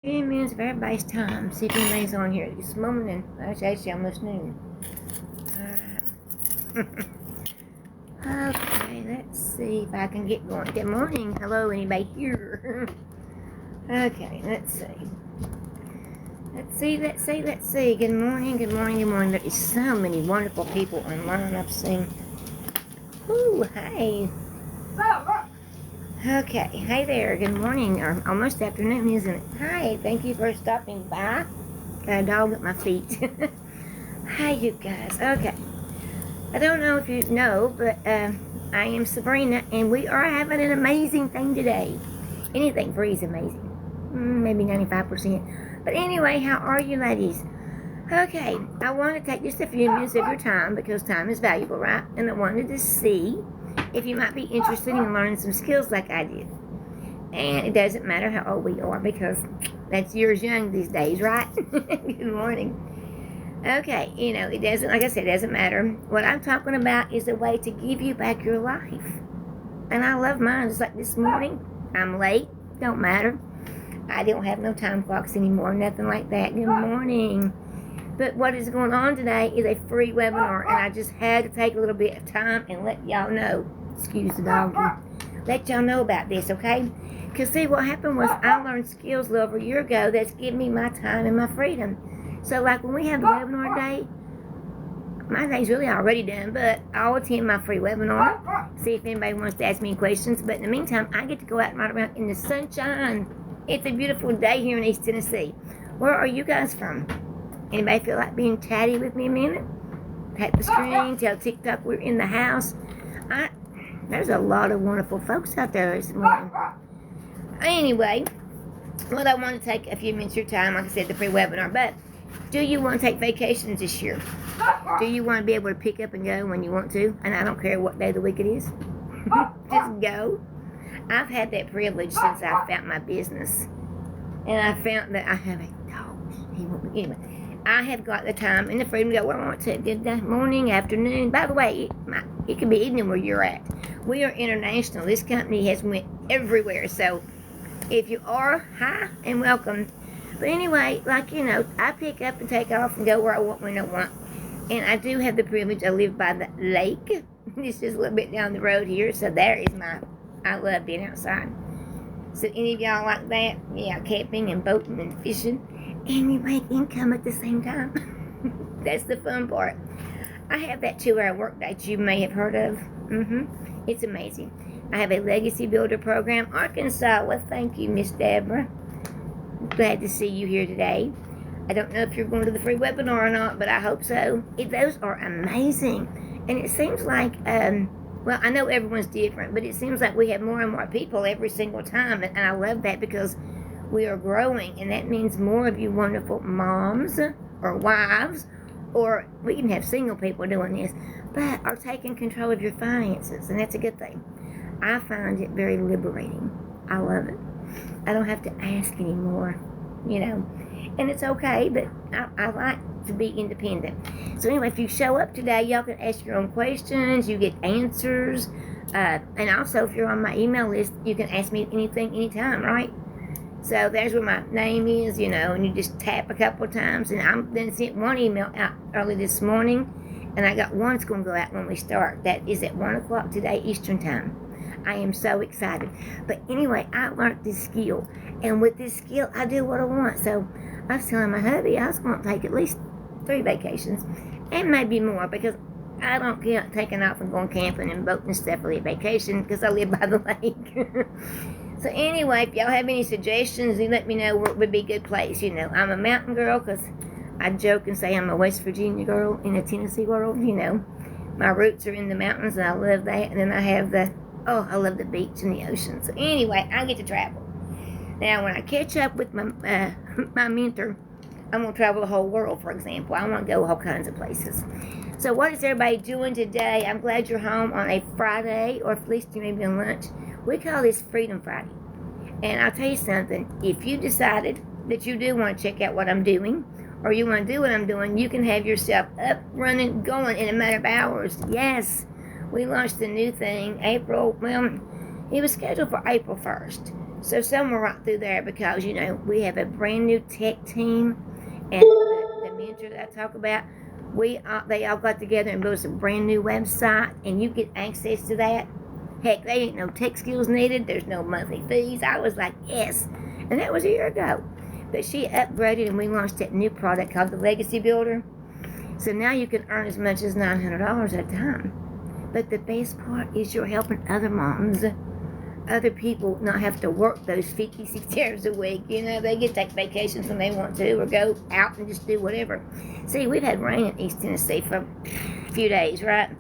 10 minutes of everybody's time. See if anybody's on here this morning. It's actually almost noon. Okay, let's see if I can get going. Good morning. Hello, anybody here? Okay, let's see. Let's see. Good morning. There is so many wonderful people online I've seen. Ooh, hey. Okay, hey there, good morning, or almost afternoon, isn't it? Hi, thank you for stopping by. Got a dog at my feet. Hi, you guys. Okay, I don't know if you know, but I am Sabrina, and we are having an amazing thing today. Anything free is amazing. Maybe 95%. But anyway, how are you, ladies? Okay, I want to take just a few minutes of your time, because time is valuable, right? And I wanted to see if you might be interested in learning some skills like I did. And it doesn't matter how old we are, because that's years young these days, right? Good morning. Okay, it doesn't, like I said, it doesn't matter. What I'm talking about is a way to give you back your life. And I love mine. Just like this morning, I'm late, don't matter. I don't have no time clocks anymore, nothing like that. Good morning. But what is going on today is a free webinar, and I just had to take a little bit of time and let y'all know. Excuse the doggy. Let y'all know about this, okay? Because see, what happened was I learned skills a little over a year ago that's given me my time and my freedom. So like when we have the webinar day, my day's really already done, but I'll attend my free webinar, see if anybody wants to ask me questions. But in the meantime, I get to go out and ride around in the sunshine. It's a beautiful day here in East Tennessee. Where are you guys from? Anybody feel like being chatty with me a minute? Tap the screen, tell TikTok we're in the house. There's a lot of wonderful folks out there this morning. Anyway, I want to take a few minutes of your time, like I said, the free webinar. But do you want to take vacations this year? Do you want to be able to pick up and go when you want to? And I don't care what day of the week it is. Just go. I've had that privilege since I found my business. And I found that I have a dog. Anyway, I have got the time and the freedom to go where I want to. Good morning, afternoon. By the way, it could be evening where you're at. We are international. This company has went everywhere. So if you are, hi and welcome. But anyway, I pick up and take off and go where I want when I want. And I do have the privilege. I live by the lake. It's just a little bit down the road here. So there is I love being outside. So any of y'all like that? Yeah, camping and boating and fishing. And you make income at the same time. That's the fun part. I have that 2-hour work that you may have heard of. It's amazing. I have a Legacy Builder program. Arkansas. Well, thank you, Miss Deborah. Glad to see you here today. I don't know if you're going to the free webinar or not, but I hope so. Those are amazing. And it seems like, well, I know everyone's different, but it seems like we have more and more people every single time. And I love that because we are growing. And that means more of you wonderful moms or wives, or we can have single people doing this, but are taking control of your finances. And that's a good thing. I find it very liberating. I love it. I don't have to ask anymore, and it's okay, but I like to be independent. So anyway, if you show up today, y'all can ask your own questions, you get answers, and also if you're on my email list, you can ask me anything, anytime, right? So there's where my name is, and you just tap a couple of times, and I'm then sent one email out early this morning, and I got one that's going to go out when we start. That is at 1 o'clock today, Eastern Time. I am so excited. But anyway, I learned this skill. And with this skill, I do what I want. So I was telling my hubby I was going to take at least 3 vacations. And maybe more, because I don't get taking off and going camping and boating and stuff for a vacation, because I live by the lake. So anyway, if y'all have any suggestions, you let me know where it would be a good place. I'm a mountain girl, because I joke and say I'm a West Virginia girl in a Tennessee world. My roots are in the mountains, and I love that. And then I have I love the beach and the ocean. So anyway, I get to travel. Now, when I catch up with my my mentor, I'm going to travel the whole world, for example. I want to go all kinds of places. So what is everybody doing today? I'm glad you're home on a Friday, or at least you may be on lunch. We call this Freedom Friday. And I'll tell you something. If you decided that you do want to check out what I'm doing, or you want to do what I'm doing, you can have yourself up, running, going in a matter of hours. Yes. We launched a new thing, it was scheduled for April 1st. So somewhere right through there, because, you know, we have a brand new tech team, and the mentor that I talk about, they all got together and built a brand new website, and you get access to that. Heck, they ain't no tech skills needed. There's no monthly fees. I was like, yes. And that was a year ago. But she upgraded, and we launched that new product called the Legacy Builder. So now you can earn as much as $900 at a time. But the best part is you're helping other moms, other people not have to work those 50, 60 hours a week. You know, they get to take vacations when they want to, or go out and just do whatever. See, we've had rain in East Tennessee for a few days, right?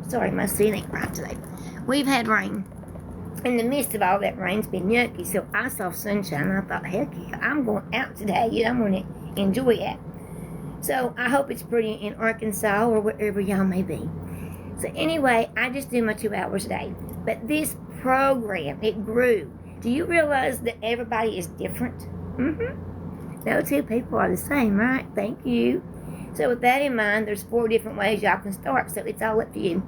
Sorry, my scene ain't right today. We've had rain. In the midst of all that rain, it's been yucky, so I saw sunshine, and I thought, heck yeah, I'm going out today. You know, I'm going to enjoy it. So I hope it's pretty in Arkansas or wherever y'all may be. So anyway, I just do my 2 hours a day. But this program, it grew. Do you realize that everybody is different? No two people are the same, right? Thank you. So with that in mind, there's 4 different ways y'all can start. So it's all up to you.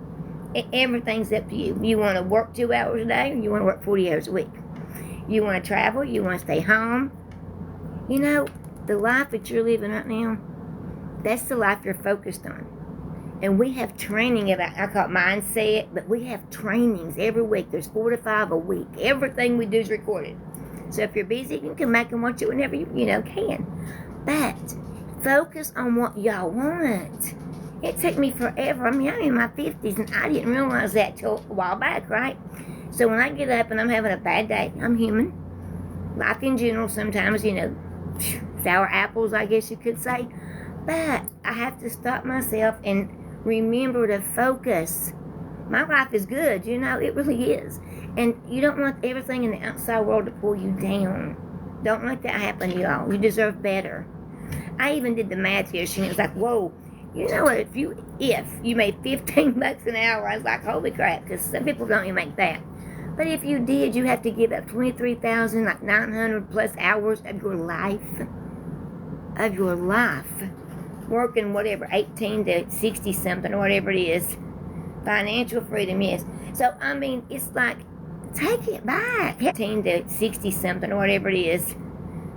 Everything's up to you. You want to work 2 hours a day, or you want to work 40 hours a week? You want to travel? You want to stay home? You know, the life that you're living right now, that's the life you're focused on. And we have training about, I call it mindset, but we have trainings every week. There's 4 to 5 a week. Everything we do is recorded. So if you're busy, you can come back and watch it whenever you can. But focus on what y'all want. It took me forever. I mean, I'm in my 50s, and I didn't realize that till a while back, right? So when I get up and I'm having a bad day, I'm human. Life in general, sometimes, you know, sour apples, I guess you could say. But I have to stop myself and remember to focus. My life is good, you know, it really is. And you don't want everything in the outside world to pull you down. Don't let that happen to y'all. You deserve better. I even did the math here, and it was like, whoa. You know what, if you made $15 an hour, I was like, holy crap, because some people don't even make that. But if you did, you have to give up 23,900 plus hours of your life. Working whatever, 18 to 60 something, or whatever it is. Financial freedom, yes. So, I mean, it's like, take it back. 18 to 60 something, or whatever it is.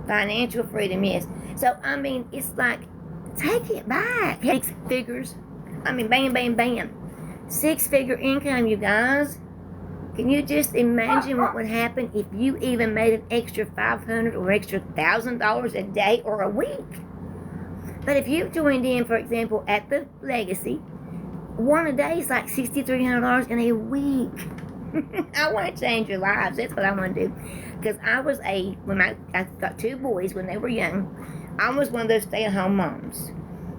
Financial freedom, yes. So, I mean, it's like, take it back. 6 figures. I mean, bam, bam, bam. 6-figure income, you guys. Can you just imagine what would happen if you even made an extra $500 or extra $1,000 a day or a week? But if you joined in, for example, at the Legacy, one a day is like $6,300 in a week. I want to change your lives. That's what I want to do. Because when I got 2 boys when they were young, I was one of those stay-at-home moms.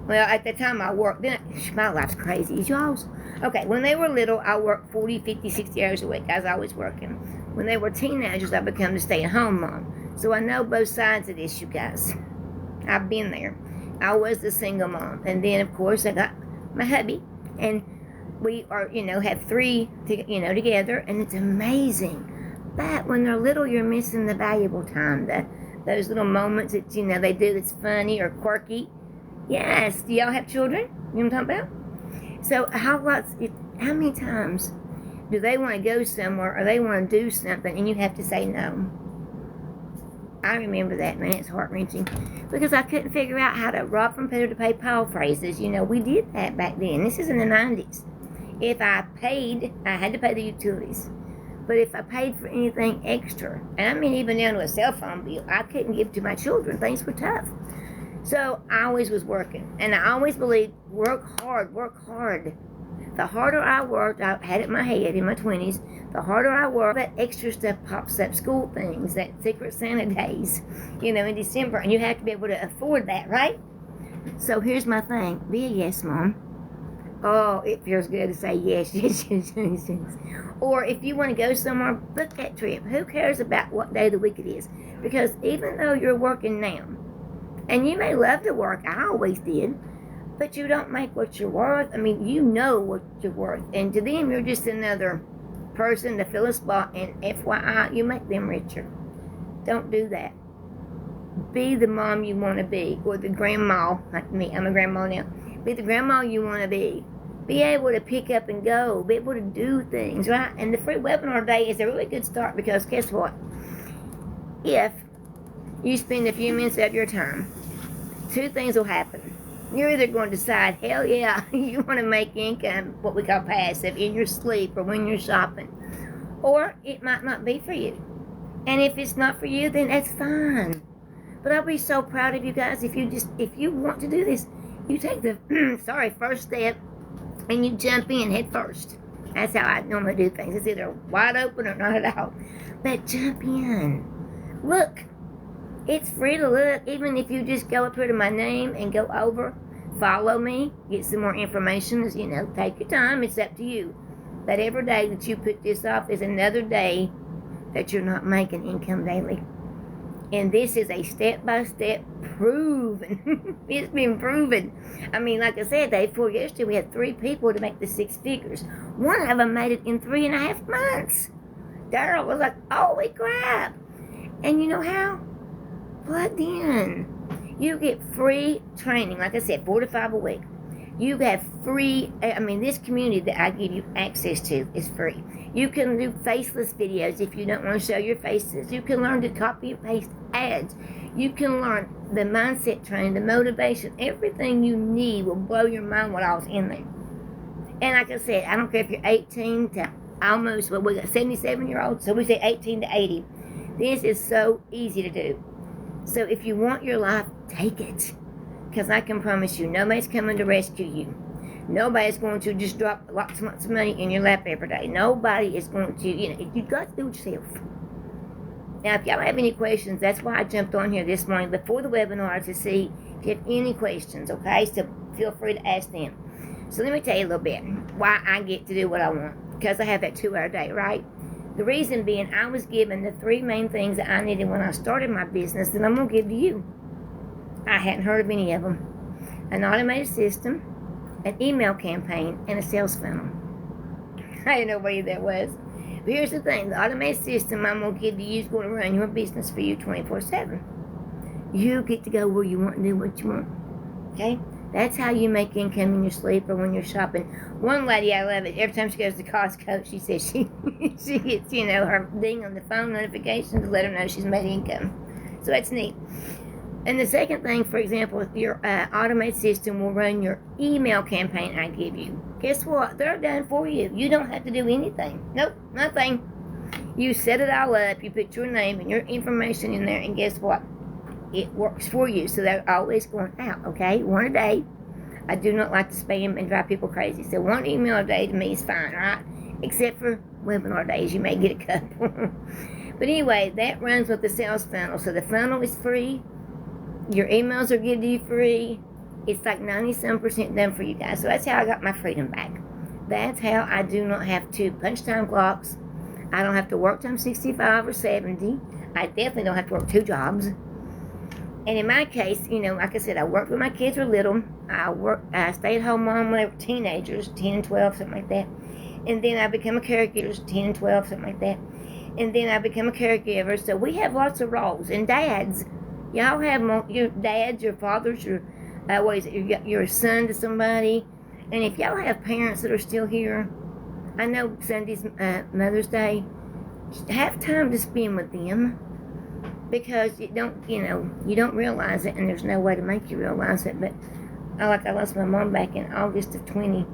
Well, at the time I worked, my life's crazy, y'all's. Okay, when they were little, I worked 40, 50, 60 hours a week. I was always working. When they were teenagers, I became the stay-at-home mom. So I know both sides of this, you guys. I've been there. I was the single mom. And then, of course, I got my hubby. And we are, have 3, together. And it's amazing. But when they're little, you're missing the valuable time. Those little moments that, they do that's funny or quirky. Yes. Do y'all have children? You know what I'm talking about? So how many times do they want to go somewhere or they want to do something and you have to say no? I remember that, man. It's heart-wrenching. Because I couldn't figure out how to rob from Peter to pay Paul phrases. We did that back then. This is in the 90s. If I paid, I had to pay the utilities. But if I paid for anything extra, and I mean even down to a cell phone bill, I couldn't give to my children. Things were tough. So I always was working. And I always believed, work hard. The harder I worked, I had it in my head in my 20s, the harder I worked, that extra stuff pops up, school things, that Secret Santa days, in December, and you have to be able to afford that, right? So here's my thing. Be a yes, Mom. Oh, it feels good to say yes. Or if you want to go somewhere, book that trip. Who cares about what day of the week it is? Because even though you're working now, and you may love to work, I always did, but you don't make what you're worth. I mean, you know what you're worth. And to them, you're just another person to fill a spot. And FYI, you make them richer. Don't do that. Be the mom you want to be. Or the grandma, like me. I'm a grandma now. Be the grandma you want to be. Be able to pick up and go. Be able to do things, right? And the free webinar day is a really good start because guess what? if you spend a few minutes of your time, two things will happen. You're either going to decide, hell yeah, you want to make income, what we call passive, in your sleep or when you're shopping. Or it might not be for you. And if it's not for you, then that's fine. But I'll be so proud of you guys if you want to do this. You take the first step and you jump in head first. That's how I normally do things. It's either wide open or not at all. But jump in. Look. It's free to look, even if you just go up here to my name and go over, follow me, get some more information. Take your time. It's up to you. But every day that you put this off is another day that you're not making income daily. And this is a step-by-step proven. It's been proven. I mean, like I said, day before yesterday, we had 3 people to make the 6 figures. One of them made it in 3.5 months. Daryl was like, holy crap. And you know how? Plugged in. You get free training, like I said, 4 to 5 a week. You have free, this community that I give you access to is free. You can do faceless videos if you don't want to show your faces. You can learn to copy and paste ads. You can learn the mindset training, the motivation. Everything you need will blow your mind what all's in there. And like I said, I don't care if you're 18 to almost, we got 77-year-olds, so we say 18 to 80. This is so easy to do. So if you want your life, take it. Because I can promise you, nobody's coming to rescue you. Nobody's going to just drop lots and lots of money in your lap every day. Nobody is going to, you've got to do it yourself. Now, if y'all have any questions, that's why I jumped on here this morning before the webinar to see if you have any questions, okay? So feel free to ask them. So let me tell you a little bit why I get to do what I want. Because I have that 2-hour day, right? The reason being, I was given the 3 main things that I needed when I started my business that I'm going to give to you. I hadn't heard of any of them. An automated system, an email campaign, and a sales funnel. I didn't know what that was. But here's the thing. The automated system I'm going to give to you is going to run your business for you 24/7. You get to go where you want and do what you want. Okay? That's how you make income in your sleep or when you're shopping. One lady, I love it. Every time she goes to Costco, she says she gets, her ding on the phone notification to let her know she's made income. So that's neat. And the second thing, for example, your automated system will run your email campaign I give you. Guess what? They're done for you. You don't have to do anything. Nope, nothing. You set it all up. You put your name and your information in there, and guess what? It works for you. So they're always going out, okay? 1 a day. I do not like to spam and drive people crazy. So 1 email a day to me is fine, right? Except for webinar days. You may get a couple. But anyway, that runs with the sales funnel. So the funnel is free. Your emails are given to you free. It's like 97% done for you guys. So that's how I got my freedom back. That's how I do not have to punch time clocks. I don't have to work till I'm 65 or 70. I definitely don't have to work 2 jobs. And in my case, like I said, I worked when my kids were little. I stayed home mom when they were teenagers, 10 and 12, something like that. And then I became a caregiver, 10 and 12, something like that. And then I became a caregiver. So we have lots of roles. And dads, y'all have your dads, your fathers, your son to somebody. And if y'all have parents that are still here, I know Sunday's Mother's Day, have time to spend with them. Because you don't realize it, and there's no way to make you realize it. But I lost my mom back in August of 20,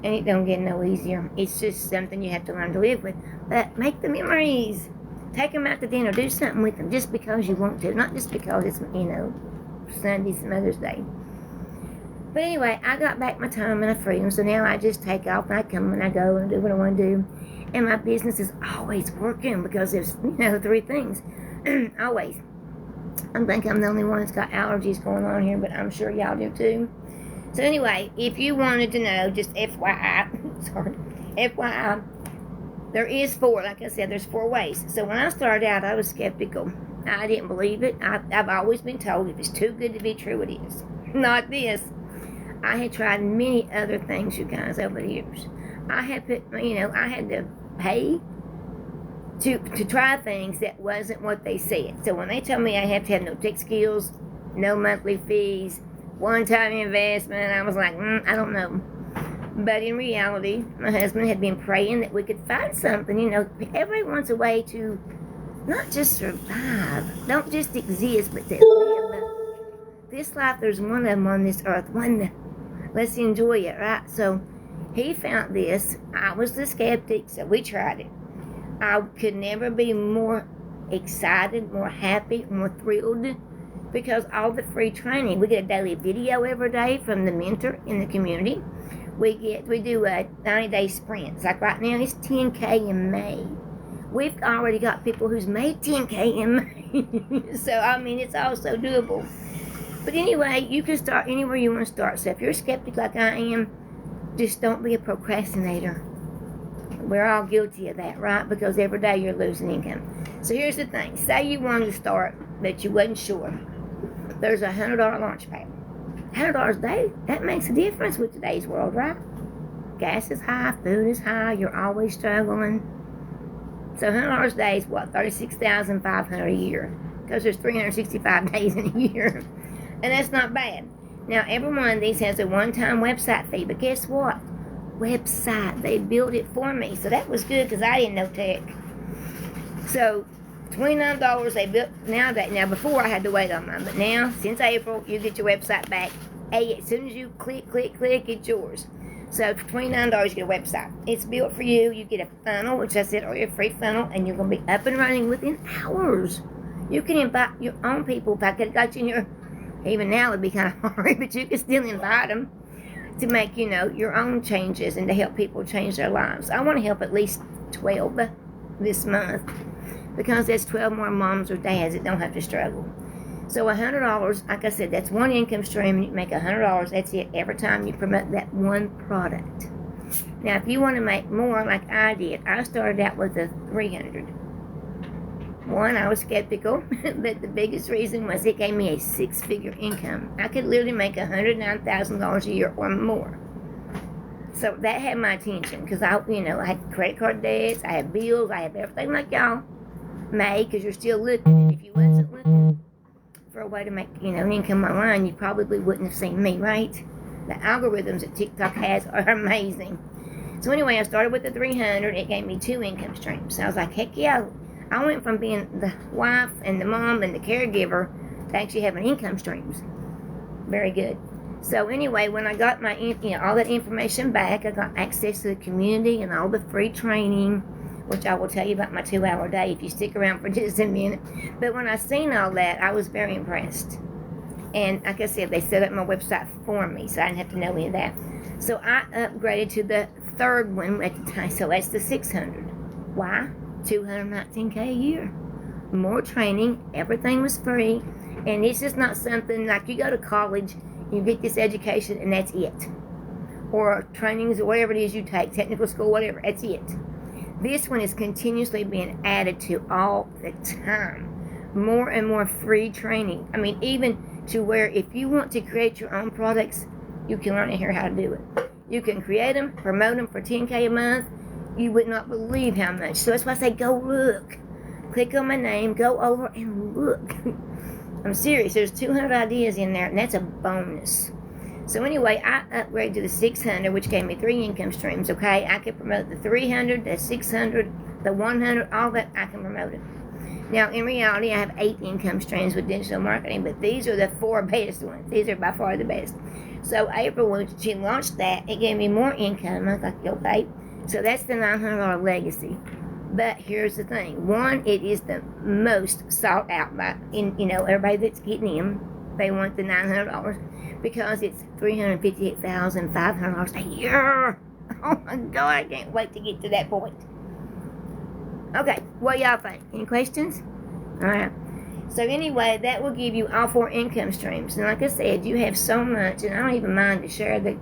and it don't get no easier. It's just something you have to learn to live with. But make the memories. Take them out to dinner. Do something with them just because you want to, not just because it's Sunday's Mother's Day. But anyway, I got back my time and my freedom, so now I just take off and I come and I go and do what I want to do. And my business is always working because there's 3 things. Always. I think I'm the only one that's got allergies going on here, but I'm sure y'all do too. So anyway, if you wanted to know, just FYI, there is 4, like I said, there's 4 ways. So when I started out, I was skeptical. I didn't believe it. I've always been told if it's too good to be true, it is. Not this. I had tried many other things, you guys, over the years. I had I had to pay to try things that wasn't what they said. So when they told me I have to have no tech skills, no monthly fees, one-time investment, I was like, I don't know. But in reality, my husband had been praying that we could find something. Everyone's a way to not just survive, don't just exist, but to live this life. There's one of them on this earth. One, let's enjoy it, right? So he found this. I was the skeptic, so we tried it. I could never be more excited, more happy, more thrilled, because all the free training. We get a daily video every day from the mentor in the community. We do 90-day sprints. Like right now, it's 10K in May. We've already got people who's made 10K in May. So, I mean, it's also doable. But anyway, you can start anywhere you want to start. So if you're a skeptic like I am, just don't be a procrastinator. We're all guilty of that, right? Because every day you're losing income. So here's the thing. Say you wanted to start, but you wasn't sure. There's a $100 launch pad. $100 a day, that makes a difference with today's world, right? Gas is high, food is high, you're always struggling. So $100 a day is what? $36,500 a year. Because there's 365 days in a year. And that's not bad. Now, every one of these has a one-time website fee, but guess what? Website. They built it for me. So that was good because I didn't know tech. So $29 they built nowadays. Now, before I had to wait on mine, but now, since April, you get your website back. Hey, as soon as you click, it's yours. So for $29, you get a website. It's built for you. You get a funnel, which I said earlier, free funnel, and you're going to be up and running within hours. You can invite your own people. If I could have got you in your, even now it would be kind of hard, but you can still invite them to make, your own changes and to help people change their lives. I want to help at least 12 this month, because there's 12 more moms or dads that don't have to struggle. So $100, like I said, that's one income stream, and you make $100. That's it every time you promote that one product. Now, if you want to make more, like I did, I started out with a $300. One, I was skeptical, but the biggest reason was it gave me a six-figure income. I could literally make $109,000 a year or more. So that had my attention, because I had credit card debts, I had bills, I had everything like y'all may, because you're still looking. If you wasn't looking for a way to make, income online, you probably wouldn't have seen me, right? The algorithms that TikTok has are amazing. So anyway, I started with the $300. It gave me 2 income streams. So I was like, heck yeah. I went from being the wife and the mom and the caregiver to actually having income streams. Very good. So anyway, when I got my, all that information back, I got access to the community and all the free training, which I will tell you about my 2-hour day if you stick around for just a minute. But when I seen all that, I was very impressed. And like I said, they set up my website for me, so I didn't have to know any of that. So I upgraded to the third one at the time, so that's the $600. Why? $219K a year. More training, everything was free, and this is not something like you go to college, you get this education, and that's it. Or trainings, or whatever it is you take, technical school, whatever, that's it. This one is continuously being added to all the time. More and more free training. I mean, even to where if you want to create your own products, you can learn here how to do it. You can create them, promote them for $10K a month. You would not believe how much. So that's why I say go look. Click on my name, go over and look. I'm serious. There's 200 ideas in there, and that's a bonus. So anyway, I upgraded to the $600, which gave me 3 income streams, okay? I can promote the $300, the $600, the $100, all that, I can promote it. Now, in reality, I have 8 income streams with digital marketing, but these are the 4 best ones. These are by far the best. So April, when she launched that, it gave me more income. I was like, okay. So that's the $900 legacy. But here's the thing. One, it is the most sought out by, everybody that's getting in. They want the $900 because it's $358,500 a year. Oh my God, I can't wait to get to that point. Okay, what y'all think? Any questions? All right. So anyway, that will give you all 4 income streams. And like I said, you have so much, and I don't even mind to share the,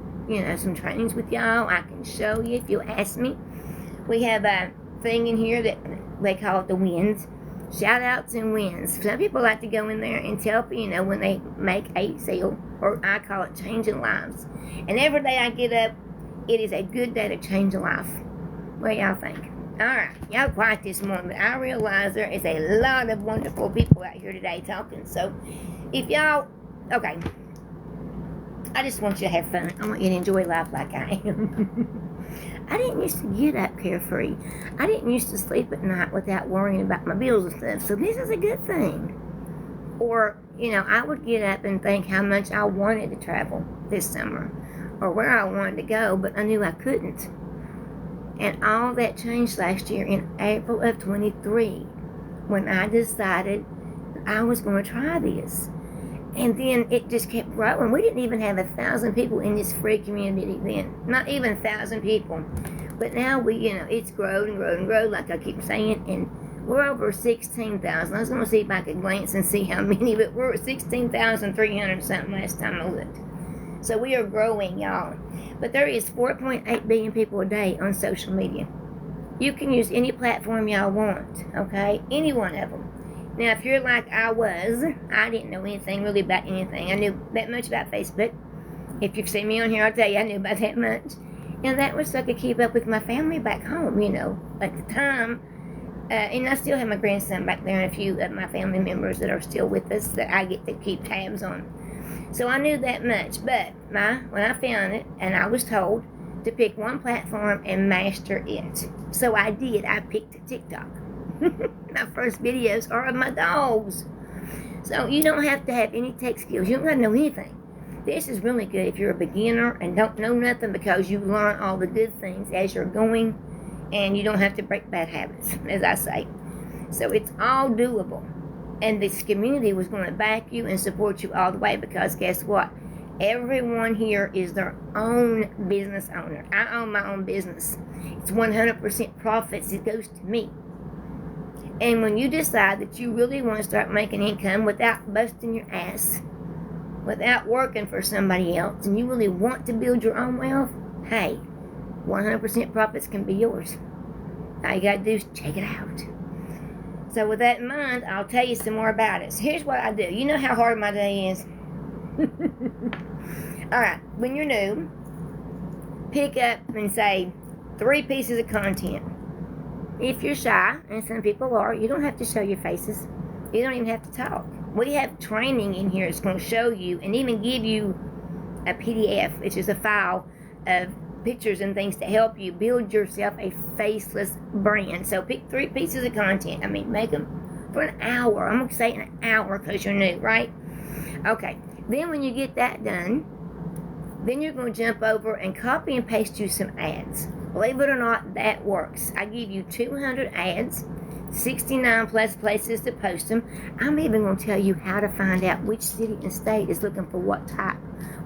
some trainings with y'all. I can show you if you ask me. We have a thing in here that they call it the wins. Shout outs and wins. Some people like to go in there and tell people, when they make a sale, or I call it changing lives. And every day I get up, it is a good day to change a life. What y'all think? Alright, y'all quiet this morning, but I realize there is a lot of wonderful people out here today talking. So, if y'all, okay, I just want you to have fun. I want you to enjoy life like I am. I didn't used to get up carefree. I didn't used to sleep at night without worrying about my bills and stuff. So this is a good thing. Or, I would get up and think how much I wanted to travel this summer or where I wanted to go, but I knew I couldn't. And all that changed last year in April of 23 when I decided I was going to try this. And then it just kept growing. We didn't even have 1,000 people in this free community then. Not even 1,000 people. But now it's grown and grown and grown, like I keep saying, and we're over 16,000. I was going to see if I could glance and see how many, but we're at 16,300 something last time I looked. So we are growing, y'all. But there is 4.8 billion people a day on social media. You can use any platform y'all want, okay? Any one of them. Now, if you're like I was, I didn't know anything really about anything. I knew that much about Facebook. If you've seen me on here, I'll tell you I knew about that much. And that was so I could keep up with my family back home, at the time. And I still have my grandson back there and a few of my family members that are still with us that I get to keep tabs on. So I knew that much. But when I found it, and I was told to pick one platform and master it. So I did. I picked TikTok. My first videos are of my dogs. So you don't have to have any tech skills. You don't have to know anything. This is really good if you're a beginner and don't know nothing, because you learn all the good things as you're going, and you don't have to break bad habits, as I say. So it's all doable. And this community was going to back you and support you all the way, because guess what? Everyone here is their own business owner. I own my own business. It's 100% profits. It goes to me. And when you decide that you really want to start making income without busting your ass, without working for somebody else, and you really want to build your own wealth, hey, 100% profits can be yours. All you got to do is check it out. So with that in mind, I'll tell you some more about it. So here's what I do. You know how hard my day is? All right, when you're new, pick up and say 3 pieces of content. If you're shy, and some people are, you don't have to show your faces. You don't even have to talk. We have training in here that's going to show you and even give you a PDF, which is a file of pictures and things to help you build yourself a faceless brand. So pick 3 pieces of content. Make them for an hour. I'm going to say an hour because you're new, right? Okay. Then when you get that done, then you're going to jump over and copy and paste you some ads. Believe it or not, that works. I give you 200 ads, 69 plus places to post them. I'm even going to tell you how to find out which city and state is looking for what type,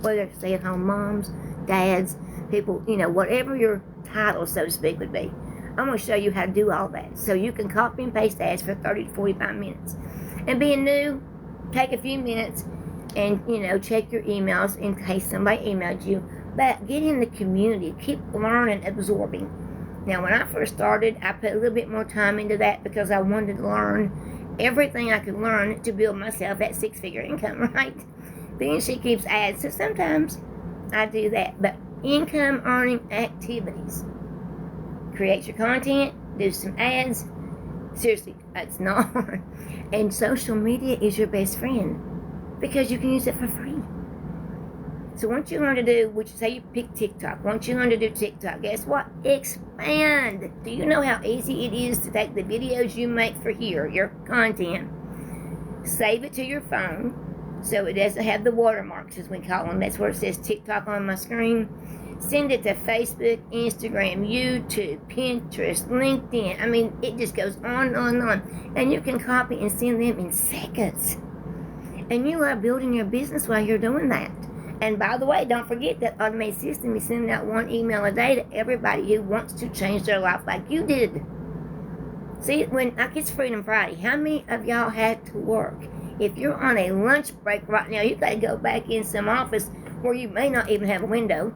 whether it's stay-at-home moms, dads, people, whatever your title, so to speak, would be. I'm going to show you how to do all that. So you can copy and paste ads for 30 to 45 minutes. And being new, take a few minutes and, check your emails in case somebody emailed you. But get in the community. Keep learning, absorbing. Now, when I first started, I put a little bit more time into that because I wanted to learn everything I could learn to build myself that 6-figure income, right? Then she keeps ads. So sometimes I do that. But income earning activities. Create your content. Do some ads. Seriously, it's not hard. And social media is your best friend because you can use it for free. So once you learn to do, which say you pick TikTok, once you learn to do TikTok, guess what? Expand. Do you know how easy it is to take the videos you make for here, your content, save it to your phone so it doesn't have the watermarks, as we call them. That's where it says TikTok on my screen. Send it to Facebook, Instagram, YouTube, Pinterest, LinkedIn. It just goes on and on and on. And you can copy and send them in seconds. And you are building your business while you're doing that. And by the way, don't forget that automated system is sending out 1 email a day to everybody who wants to change their life like you did. See, it's Freedom Friday. How many of y'all had to work? If you're on a lunch break right now, you got to go back in some office where you may not even have a window.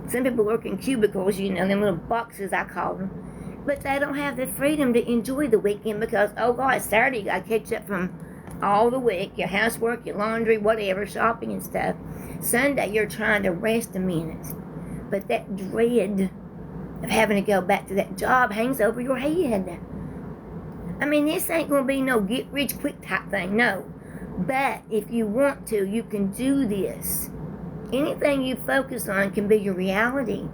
Some people work in cubicles, them little boxes, I call them. But they don't have the freedom to enjoy the weekend because, oh God, Saturday you got to catch up from all the week, your housework, your laundry, whatever, shopping and stuff. Sunday, you're trying to rest a minute. But that dread of having to go back to that job hangs over your head. This ain't going to be no get-rich-quick type thing, no. But if you want to, you can do this. Anything you focus on can be your reality.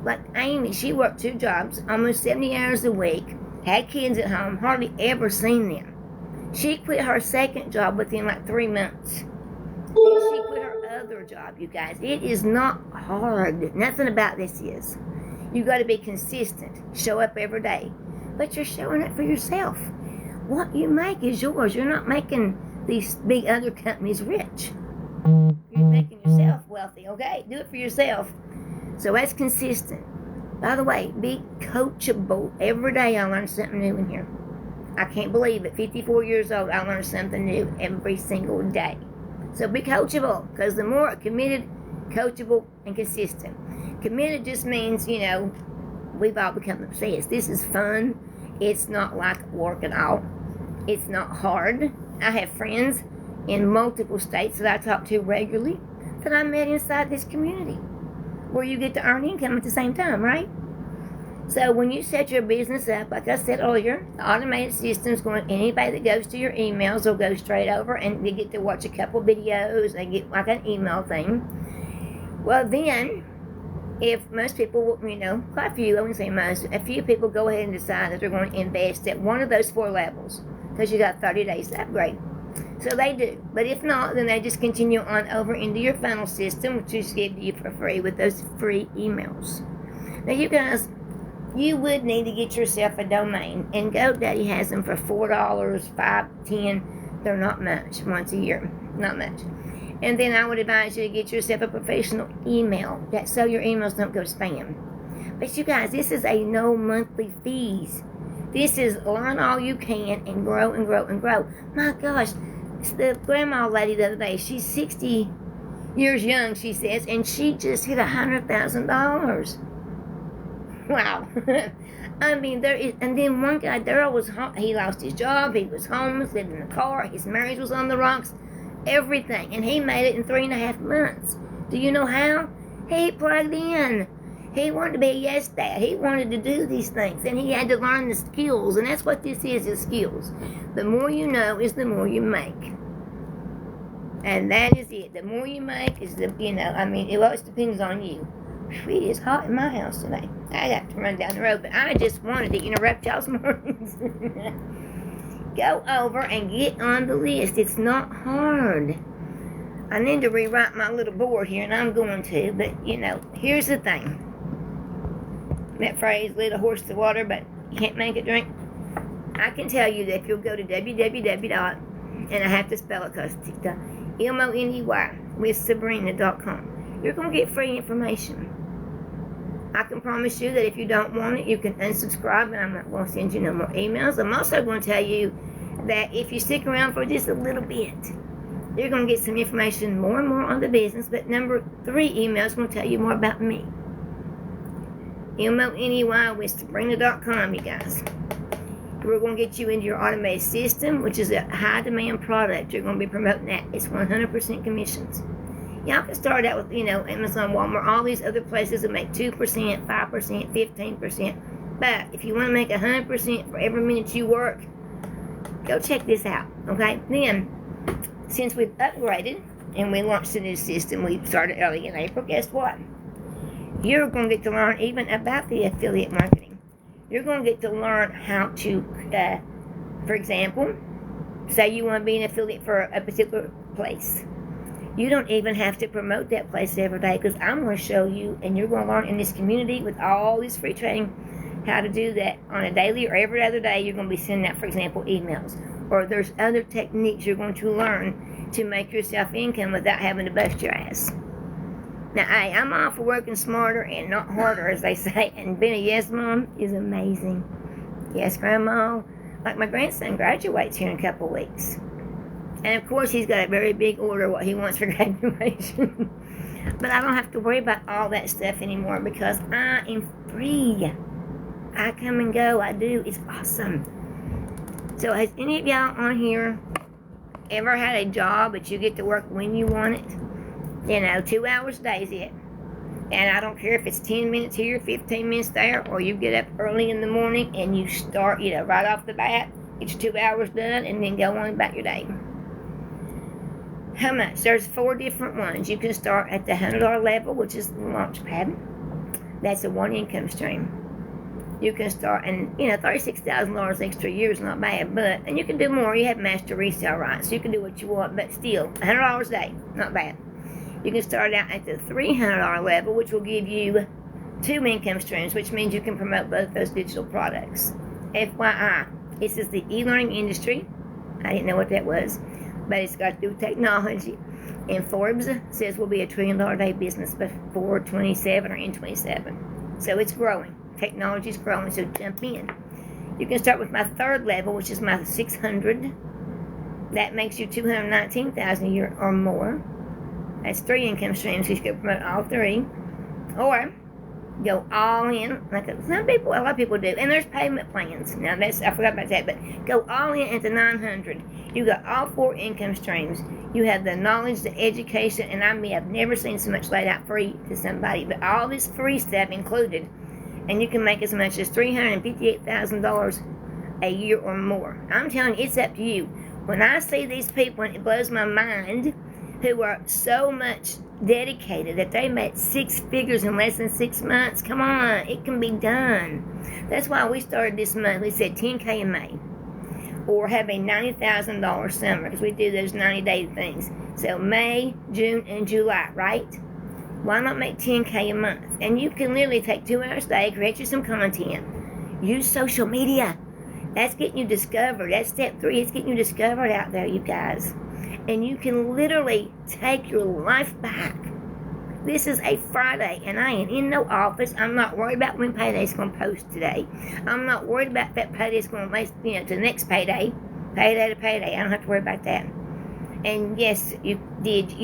Like Amy, she worked 2 jobs, almost 70 hours a week, had kids at home, hardly ever seen them. She quit her second job within like 3 months. Then she quit her other job, you guys. It is not hard. Nothing about this is. You got to be consistent. Show up every day. But you're showing up for yourself. What you make is yours. You're not making these big other companies rich. You're making yourself wealthy, okay? Do it for yourself. So that's consistent. By the way, be coachable. Every day I learn something new in here. I can't believe it. 54 years old, I learn something new every single day. So be coachable, because the more committed, coachable, and consistent. Committed just means, we've all become obsessed. This is fun. It's not like work at all. It's not hard. I have friends in multiple states that I talk to regularly that I met inside this community, where you get to earn income at the same time, right? So when you set your business up, like I said earlier, the automated system's going, anybody that goes to your emails will go straight over and they get to watch a couple videos, they get like an email thing. Well then, if most people, quite a few, I wouldn't say most, a few people go ahead and decide that they're going to invest at one of those 4 levels, because you got 30 days to upgrade. So they do. But if not, then they just continue on over into your funnel system, which is given to you for free with those free emails. Now you guys, you would need to get yourself a domain, and GoDaddy has them for $4, $5, $10. They're not much once a year, not much. And then I would advise you to get yourself a professional email, so your emails don't go spam. But you guys, this is a no monthly fees. This is learn all you can and grow and grow and grow. My gosh, the grandma lady the other day, she's 60 years young, she says, and she just hit $100,000. Wow. I mean, there is, and then one guy, he lost his job, he was homeless, lived in a car, his marriage was on the rocks, everything, and he made it in 3.5 months. Do you know how? He plugged in. He wanted to be a yes dad. He wanted to do these things, and he had to learn the skills, and that's what this is skills. The more you know is the more you make. And that is it. The more you make is it always depends on you. It is hot in my house today. I got to run down the road, but I just wanted to interrupt y'all's mornings. Go over and get on the list. It's not hard. I need to rewrite my little board here, and I'm going to, but, here's the thing. That phrase, lead a horse to water, but you can't make it drink. I can tell you that if you'll go to www. And I have to spell it because it's MONEY with Sabrina.com. You're going to get free information. I can promise you that if you don't want it, you can unsubscribe, and I'm not going to send you no more emails. I'm also going to tell you that if you stick around for just a little bit, you're going to get some information more and more on the business. But number 3 email is going to tell you more about me. MONEY with Sabrina.com, you guys. We're going to get you into your automated system, which is a high demand product. You're going to be promoting that. It's 100% commissions. Y'all can start out with, Amazon, Walmart, all these other places that make 2%, 5%, 15%. But if you want to make 100% for every minute you work, go check this out, okay? Then, since we've upgraded and we launched a new system, we started early in April, guess what? You're going to get to learn even about the affiliate marketing. You're going to get to learn how to, for example, say you want to be an affiliate for a particular place. You don't even have to promote that place every day, because I'm going to show you, and you're going to learn in this community with all this free training how to do that on a daily or every other day. You're going to be sending out, for example, emails. Or there's other techniques you're going to learn to make yourself income without having to bust your ass. Now, hey, I'm all for working smarter and not harder, as they say, and being a yes mom is amazing. Yes, Grandma. Like my grandson graduates here in a couple of weeks. And of course, he's got a very big order of what he wants for graduation. But I don't have to worry about all that stuff anymore, because I am free. I come and go. I do. It's awesome. So has any of y'all on here ever had a job but you get to work when you want it? 2 hours a day is it. And I don't care if it's 10 minutes here, 15 minutes there, or you get up early in the morning and you start, right off the bat, get your 2 hours done, and then go on about your day. How much? There's 4 different ones. You can start at the $100 level, which is the launch pad. That's a one income stream. You can start, and $36,000 extra a year is not bad, and you can do more. You have master resale rights, so you can do what you want, but still, $100 a day, not bad. You can start out at the $300 level, which will give you 2 income streams, which means you can promote both those digital products. FYI, this is the e-learning industry. I didn't know what that was, but it's got to do with technology. And Forbes says we'll be a $1 trillion a day business before 27 or in 27. So it's growing. Technology is growing, so jump in. You can start with my third level, which is my 600. That makes you $219,000 a year or more. That's 3 income streams. You can promote all 3, or go all in, like a lot of people do. And there's payment plans. Now I forgot about that, but go all in at the 900. You got all 4 income streams. You have the knowledge, the education, and I've never seen so much laid out free to somebody. But all this free stuff included. And you can make as much as $358,000 a year or more. I'm telling you, it's up to you. When I see these people, and it blows my mind, who are so much dedicated that they made 6 figures in less than 6 months. Come on, it can be done. That's why we started this month. We said $10K in May, or have a $90,000 summer, because we do those 90-day things. So May, June, and July, right? Why not make $10K a month? And you can literally take 2 hours a day, create you some content, use social media. That's getting you discovered. That's step 3. It's getting you discovered out there, you guys. And you can literally take your life back. This is a Friday, and I ain't in no office. I'm not worried about when payday's going to post today. I'm not worried about that payday's going to last, to the next payday to payday. I don't have to worry about that. And yes, you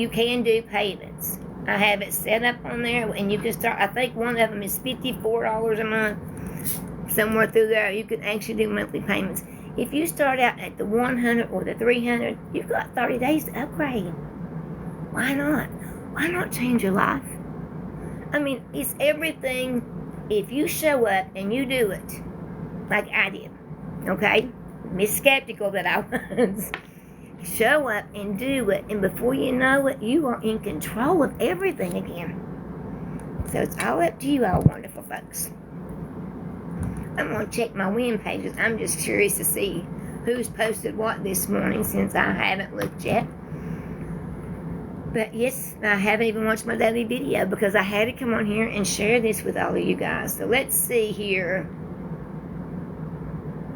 can do payments. I have it set up on there, and you can start. I think one of them is $54 a month. Somewhere through there, you can actually do monthly payments. If you start out at the 100 or the 300, you've got 30 days to upgrade. Why not? Why not change your life? I mean, it's everything. If you show up and you do it, like I did, okay? Miss Skeptical that I was. Show up and do it, and before you know it, you are in control of everything again. So it's all up to you, all wonderful folks. I'm going to check my win pages. I'm just curious to see who's posted what this morning, since I haven't looked yet. But yes, I haven't even watched my daily video because I had to come on here and share this with all of you guys. So let's see here.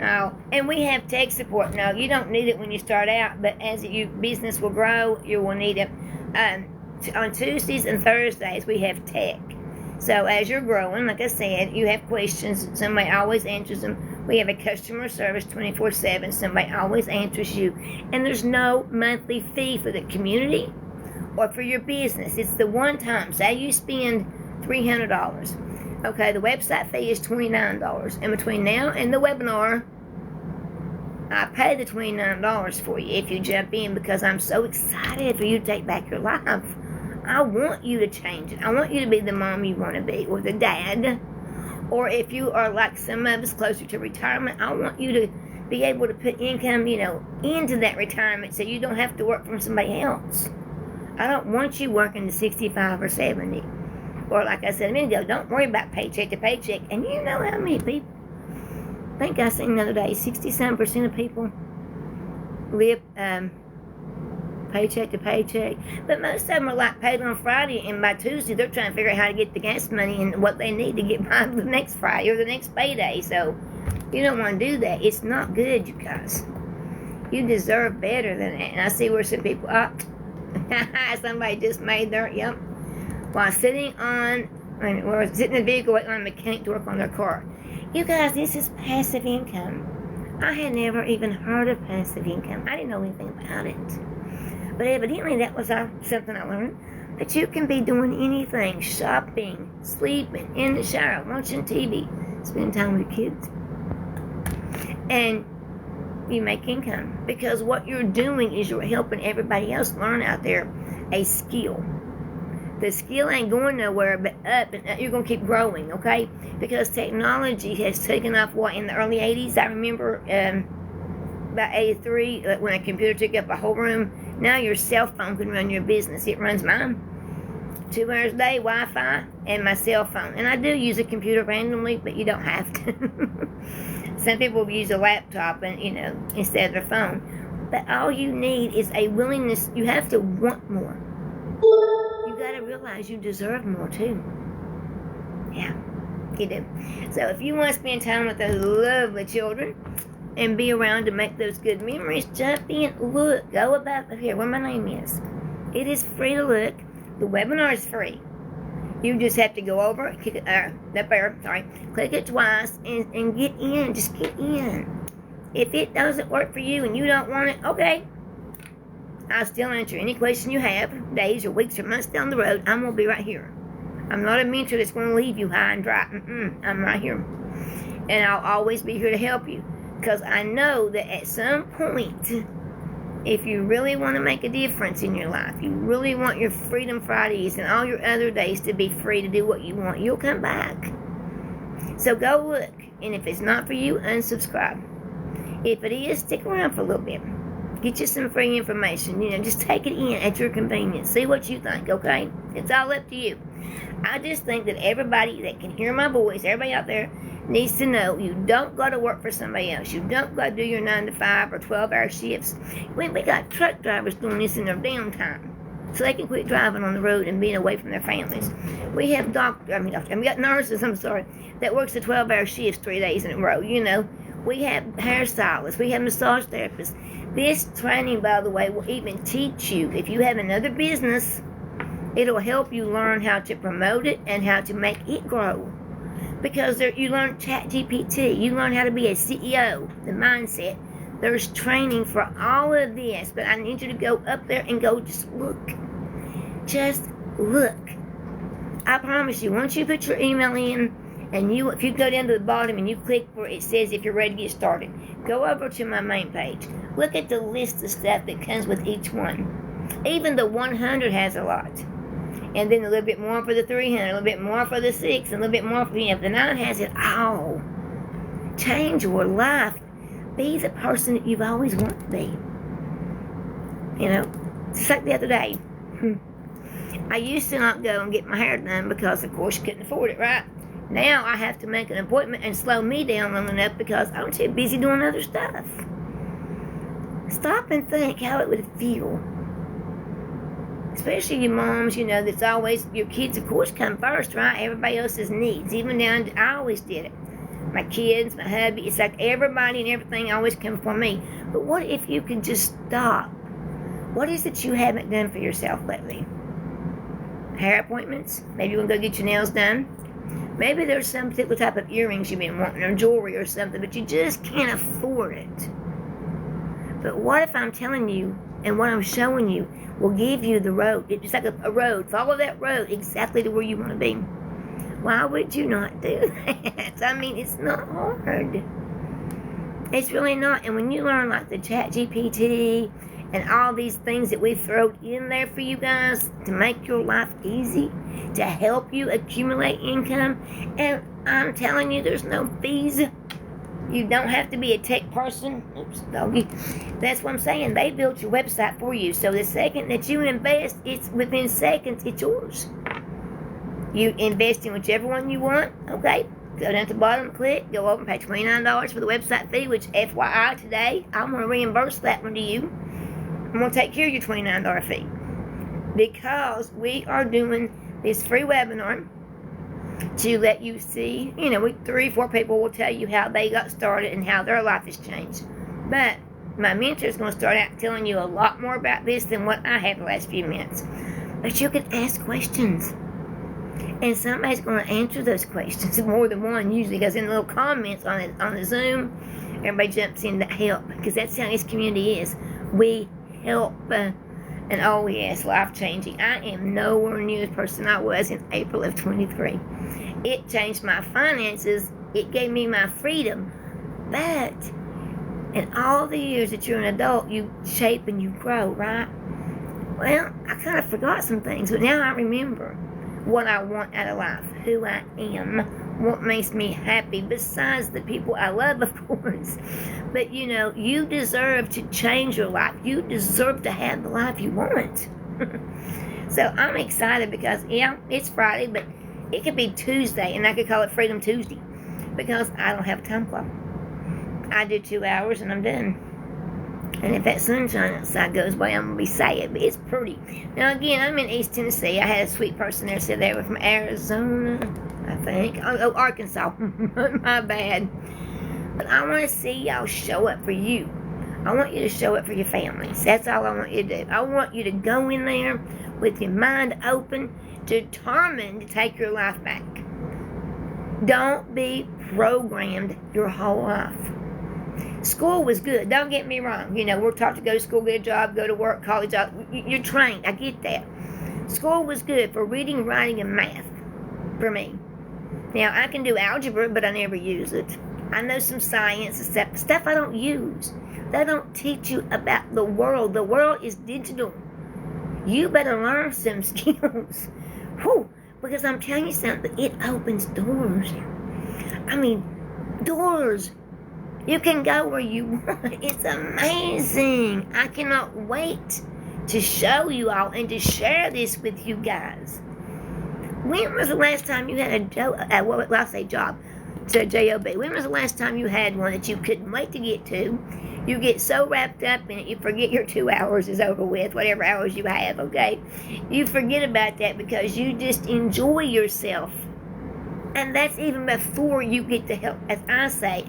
Oh, and we have tech support. Now, you don't need it when you start out, but as your business will grow, you will need it. On Tuesdays and Thursdays, we have tech. So as you're growing, like I said, you have questions. Somebody always answers them. We have a customer service 24/7. Somebody always answers you. And there's no monthly fee for the community or for your business. It's the one time. Say you spend $300. Okay, the website fee is $29. And between now and the webinar, I pay the $29 for you if you jump in, because I'm so excited for you to take back your life. I want you to change it. I want you to be the mom you want to be, or the dad. Or if you are like some of us closer to retirement, I want you to be able to put income, into that retirement so you don't have to work for somebody else. I don't want you working to 65 or 70. Or like I said a minute ago, don't worry about paycheck to paycheck. And you know how many people, I think I seen the other day, 67% of people live paycheck to paycheck. But most of them are like paid on Friday, and by Tuesday they're trying to figure out how to get the gas money and what they need to get by the next Friday or the next payday. So you don't want to do that. It's not good, you guys. You deserve better than that. And I see where some people, somebody just made their, while sitting or sitting in the vehicle waiting on a mechanic to work on their car. You guys, this is passive income. I had never even heard of passive income. I didn't know anything about it. But evidently that was something I learned. That you can be doing anything. Shopping, sleeping, in the shower, watching TV, spending time with your kids. And you make income. Because what you're doing is you're helping everybody else learn out there a skill. The skill ain't going nowhere but up, and you're going to keep growing, okay? Because technology has taken off, in the early 80s? I remember about 83, when a computer took up a whole room. Now your cell phone can run your business. It runs mine. 2 hours a day, Wi-Fi, and my cell phone. And I do use a computer randomly, but you don't have to. Some people use a laptop and, instead of their phone. But all you need is a willingness. You have to want more. You got to realize you deserve more, too. Yeah, you do. So if you want to spend time with those lovely children and be around to make those good memories, jump in, look, go about here where my name is. It is free to look. The webinar is free. You just have to go over, click it twice and get in. Just get in. If it doesn't work for you and you don't want it, okay. I'll still answer any question you have, days or weeks or months down the road. I'm going to be right here. I'm not a mentor that's going to leave you high and dry. I'm right here. And I'll always be here to help you. Because I know that at some point, if you really want to make a difference in your life, you really want your Freedom Fridays and all your other days to be free to do what you want, you'll come back. So go look. And if it's not for you, unsubscribe. If it is, stick around for a little bit. Get you some free information. Just take it in at your convenience. See what you think, okay? It's all up to you. I just think that everybody that can hear my voice, everybody out there, needs to know you don't go to work for somebody else. You don't go do your 9 to 5 or 12-hour shifts. We got truck drivers doing this in their downtime so they can quit driving on the road and being away from their families. We have we got nurses, that works the 12-hour shifts 3 days in a row, We have hairstylists. We have massage therapists. This training, by the way, will even teach you, if you have another business, it'll help you learn how to promote it and how to make it grow. Because you learn ChatGPT, you learn how to be a CEO, the mindset. There's training for all of this, but I need you to go up there and go just look. Just look. I promise you, once you put your email in, and if you go down to the bottom and you click where it says if you're ready to get started, go over to my main page. Look at the list of stuff that comes with each one. Even the 100 has a lot. And then a little bit more for the 300, a little bit more for the 6, and a little bit more for the 9 has it all. Change your life. Be the person that you've always wanted to be. Just like the other day. I used to not go and get my hair done because, of course, you couldn't afford it, right? Now I have to make an appointment and slow me down long enough because I'm too busy doing other stuff. Stop and think how it would feel. Especially you moms, that's always, your kids, of course, come first, right? Everybody else's needs. Even down to, I always did it. My kids, my hubby, it's like everybody and everything always come for me. But what if you could just stop? What is it you haven't done for yourself lately? Hair appointments? Maybe you want to go get your nails done? Maybe there's some particular type of earrings you've been wanting or jewelry or something, but you just can't afford it. But what if I'm telling you and what I'm showing you will give you the road? It's like a road. Follow that road exactly to where you want to be. Why would you not do that? It's not hard. It's really not. And when you learn like the ChatGPT and all these things that we throw in there for you guys to make your life easy, to help you accumulate income, and I'm telling you, there's no fees. You don't have to be a tech person. Oops, doggy. That's what I'm saying. They built your website for you. So the second that you invest, it's within seconds, it's yours. You invest in whichever one you want, okay? Go down to the bottom, click, go over and pay $29 for the website fee, which FYI today, I'm going to reimburse that one to you. I'm going to take care of your $29 fee. Because we are doing this free webinar to let you see, 3 or 4 people will tell you how they got started and how their life has changed. But my mentor is going to start out telling you a lot more about this than what I have the last few minutes. But you can ask questions. And somebody's going to answer those questions, more than one usually, because in the little comments on the Zoom, everybody jumps in to help, because that's how this community is. We help. And oh yes, life-changing. I am nowhere near the person I was in April of 23. It changed my finances. It gave me my freedom. But in all the years that you're an adult, you shape and you grow, right? Well, I kind of forgot some things, but now I remember what I want out of life, who I am, what makes me happy, besides the people I love, of course. But you deserve to change your life. You deserve to have the life you want. So I'm excited because, yeah, it's Friday, but it could be Tuesday, and I could call it Freedom Tuesday because I don't have a time clock. I do 2 hours and I'm done. And if that sunshine outside goes by, I'm going to be sad, but it's pretty. Now, again, I'm in East Tennessee. I had a sweet person there said they were from Arizona, I think. Oh, Arkansas. My bad. But I want to see y'all show up for you. I want you to show up for your families. That's all I want you to do. I want you to go in there with your mind open, determined to take your life back. Don't be programmed your whole life. School was good. Don't get me wrong. You know, we're taught to go to school, get a job, go to work, college job. You're trained. I get that. School was good for reading, writing, and math for me. Now, I can do algebra, but I never use it. I know some science and stuff I don't use. They don't teach you about the world. The world is digital. You better learn some skills. Whew, because I'm telling you something, it opens doors. I mean, doors. You can go where you want. It's amazing. I cannot wait to show you all and to share this with you guys. When was the last time you had a job? I say job. So J-O-B. When was the last time you had one that you couldn't wait to get to? You get so wrapped up in it, you forget your 2 hours is over with, whatever hours you have, okay? You forget about that because you just enjoy yourself. And that's even before you get to help, as I say,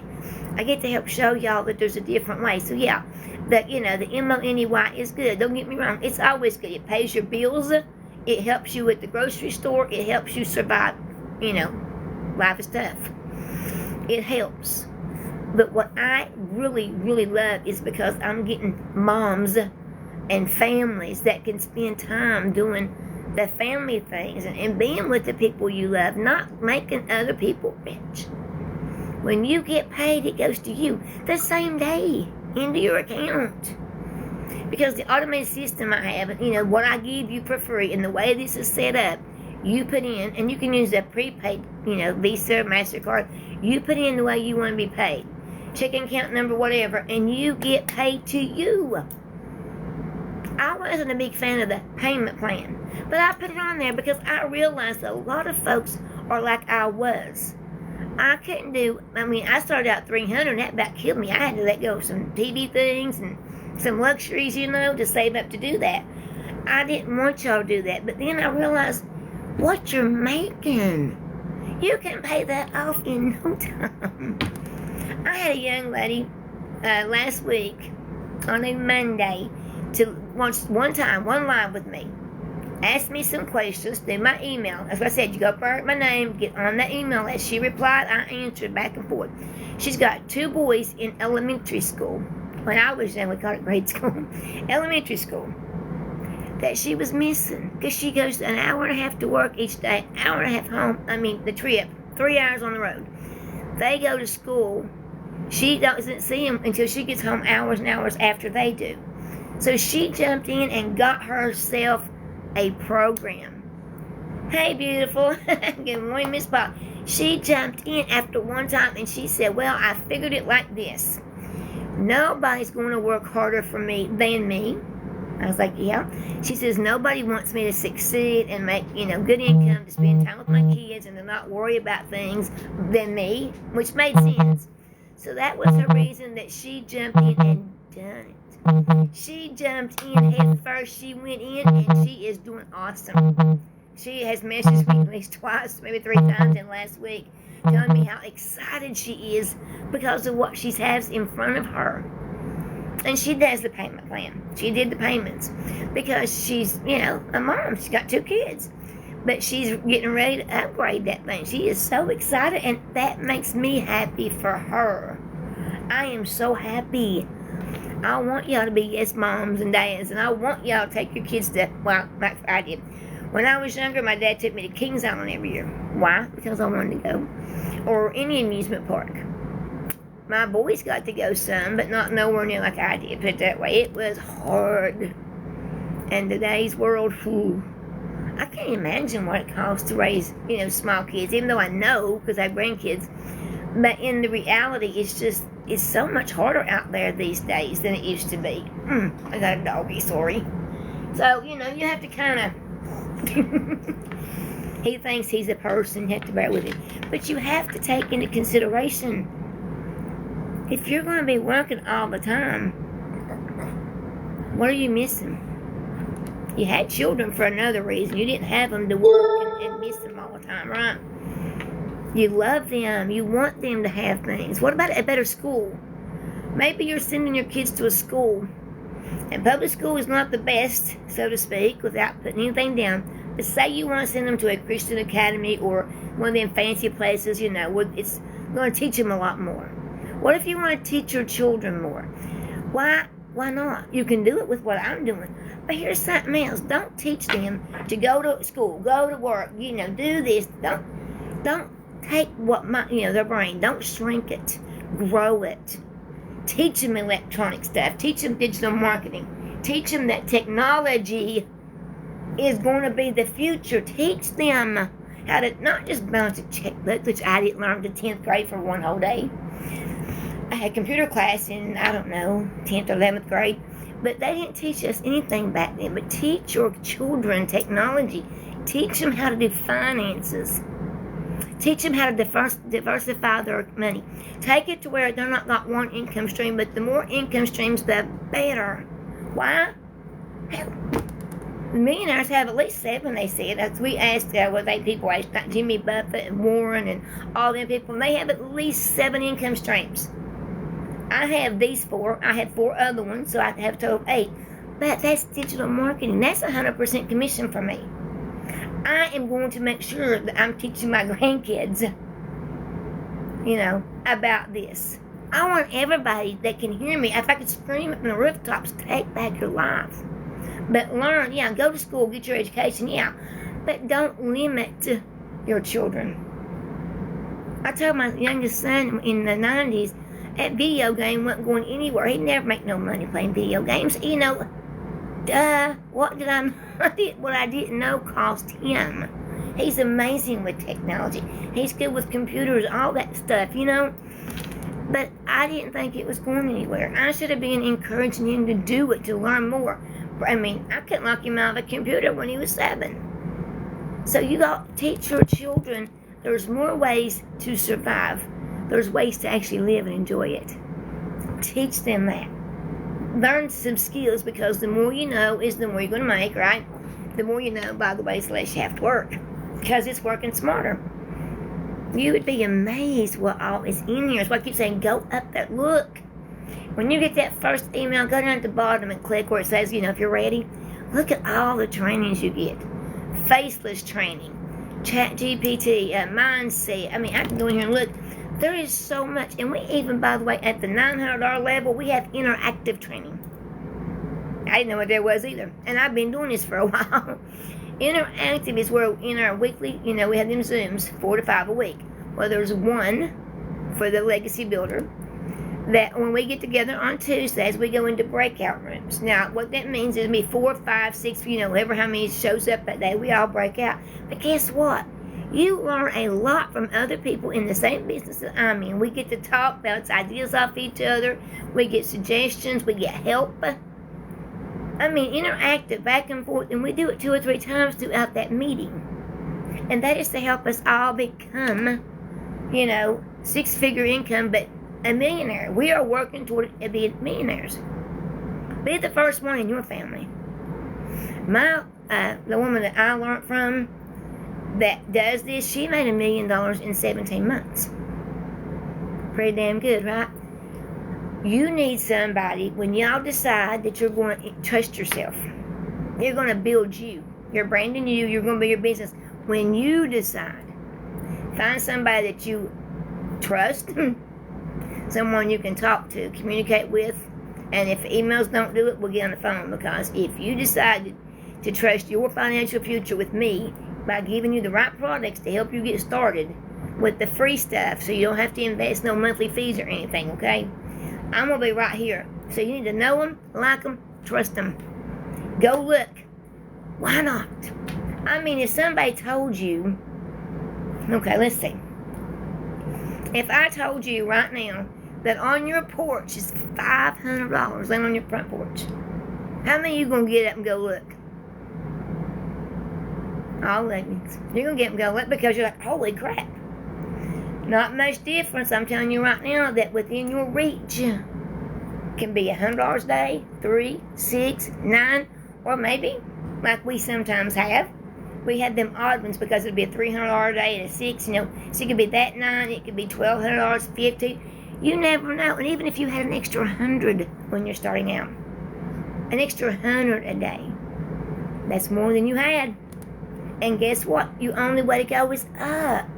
I get to help show y'all that there's a different way. So yeah, the MONEY is good. Don't get me wrong. It's always good. It pays your bills. It helps you at the grocery store. It helps you survive. You know, life is tough. It helps. But what I really, really love is because I'm getting moms and families that can spend time doing the family things and being with the people you love, not making other people rich. When you get paid, it goes to you the same day into your account. Because the automated system I have, you know, what I give you for free and the way this is set up, you put in, and you can use a prepaid, you know, Visa, MasterCard. You put in the way you want to be paid. Checking account number, whatever, and you get paid to you. I wasn't a big fan of the payment plan, but I put it on there because I realized a lot of folks are like I was. I couldn't do, I started out $300, and that about killed me. I had to let go of some TV things and some luxuries, you know, to save up to do that. I didn't want y'all to do that, but then I realized what you're making. You can pay that off in no time. I had a young lady last week on a Monday to watch one live with me. Asked me some questions through my email. As I said, you go for my name, get on the email. As she replied, I answered back and forth. She's got 2 boys in elementary school. When I was young, we called it grade school. Elementary school. That she was missing. Because she goes an hour and a half to work each day, hour and a half home. The trip. 3 hours on the road. They go to school. She doesn't see them until she gets home hours and hours after they do. So she jumped in and got herself a program. Hey, beautiful. Good morning, Miss Pop. She jumped in after one time and she said, well, I figured it like this. Nobody's going to work harder for me than me. I was like, yeah. She says, nobody wants me to succeed and make, good income to spend time with my kids and to not worry about things than me, which made sense. So that was her reason that she jumped in and done it. She jumped in head first. She went in and she is doing awesome. She has messaged me at least twice, maybe 3 times in last week, telling me how excited she is because of what she has in front of her. And she does the payment plan. She did the payments because she's, a mom. She's got 2 kids. But she's getting ready to upgrade that thing. She is so excited, and that makes me happy for her. I am so happy. I want y'all to be yes moms and dads, and I want y'all to take your kids to, I did. When I was younger, my dad took me to Kings Island every year. Why? Because I wanted to go. Or any amusement park. My boys got to go some, but not nowhere near like I did, put it that way. It was hard. And today's world, I can't imagine what it costs to raise, small kids, even though I know because I have grandkids. But in the reality, it's so much harder out there these days than it used to be. I got a doggy, sorry. So, you have to kind of He thinks he's a person. You have to bear with him. But you have to take into consideration, if you're going to be working all the time, what are you missing? You had children for another reason. You didn't have them to work and miss them all the time, right? You love them. You want them to have things. What about a better school? Maybe you're sending your kids to a school, and public school is not the best, so to speak, without putting anything down. But say you want to send them to a Christian academy or one of them fancy places, where it's going to teach them a lot more. What if you want to teach your children more? Why not? You can do it with what I'm doing. But here's something else. Don't teach them to go to school, go to work, do this. Don't take their brain. Don't shrink it. Grow it. Teach them electronic stuff. Teach them digital marketing. Teach them that technology is going to be the future. Teach them how to not just bounce a checkbook, which I didn't learn to 10th grade for one whole day. I had computer class in, 10th or 11th grade, but they didn't teach us anything back then. But teach your children technology. Teach them how to do finances. Teach them how to diversify their money. Take it to where they're not got one income stream, but the more income streams, the better. Why? Hell, millionaires have at least 7, they said. As we asked, people asked, like Jimmy Buffett and Warren and all them people, and they have at least 7 income streams. I have these 4. I have 4 other ones, so I have a total of 8. But that's digital marketing. That's 100% commission for me. I am going to make sure that I'm teaching my grandkids, about this. I want everybody that can hear me, if I could scream it from the rooftops, take back your life. But learn, go to school, get your education, but don't limit your children. I told my youngest son in the 90s, that video game wasn't going anywhere. He'd never make no money playing video games. What I didn't know cost him. He's amazing with technology. He's good with computers, all that stuff, But I didn't think it was going anywhere. I should have been encouraging him to do it, to learn more. I couldn't lock him out of a computer when he was 7. So you got to teach your children there's more ways to survive. There's ways to actually live and enjoy it. Teach them that. Learn some skills, because the more you know is the more you're going to make, right? The more you know, by the way, is the less you have to work, because it's working smarter. You would be amazed what all is in here. That's why I keep saying, go up there, look. When you get that first email, go down at the bottom and click where it says, if you're ready. Look at all the trainings you get. Faceless training, ChatGPT, mindset. I can go in here and look. There is so much. And we even, by the way, at the $900 level, we have interactive training. I didn't know what there was either. And I've been doing this for a while. Interactive is where in our weekly, we have them Zooms, 4 to 5 a week. Well, there's one for the Legacy Builder that when we get together on Tuesdays, we go into breakout rooms. Now, what that means is it'll be 4, 5, 6, whoever how many shows up that day, we all break out. But guess what? You learn a lot from other people in the same business that I'm in. We get to talk, bounce ideas off each other. We get suggestions. We get help. Interactive, back and forth. And we do it 2 or 3 times throughout that meeting. And that is to help us all become, 6-figure income, but a millionaire. We are working toward being millionaires. Be the first one in your family. The woman that I learned from that does this, she made $1 million in 17 months. Pretty damn good, right? You need somebody, when y'all decide that you're going to trust yourself, you're going to build you. You're branding you, you're going to be your business. When you decide, find somebody that you trust, someone you can talk to, communicate with, and if emails don't do it, we'll get on the phone, because if you decide to trust your financial future with me, by giving you the right products to help you get started with the free stuff, so you don't have to invest no monthly fees or anything, okay? I'm going to be right here. So you need to know them, like them, trust them. Go look. Why not? If somebody told you, okay, let's see. If I told you right now that on your porch is $500 laying on your front porch, how many of you going to get up and go look? all leggings. You're going to get them going because you're like, holy crap. Not much difference. I'm telling you right now that within your reach can be $100 a day, 3, 6, 9, or maybe, like we sometimes have, we had them odd ones because it would be a $300 a day and a 6, so it could be that 9, it could be $1,200, 50. You never know. And even if you had an extra 100 when you're starting out, an extra 100 a day, that's more than you had. And guess what? Your only way to go is up.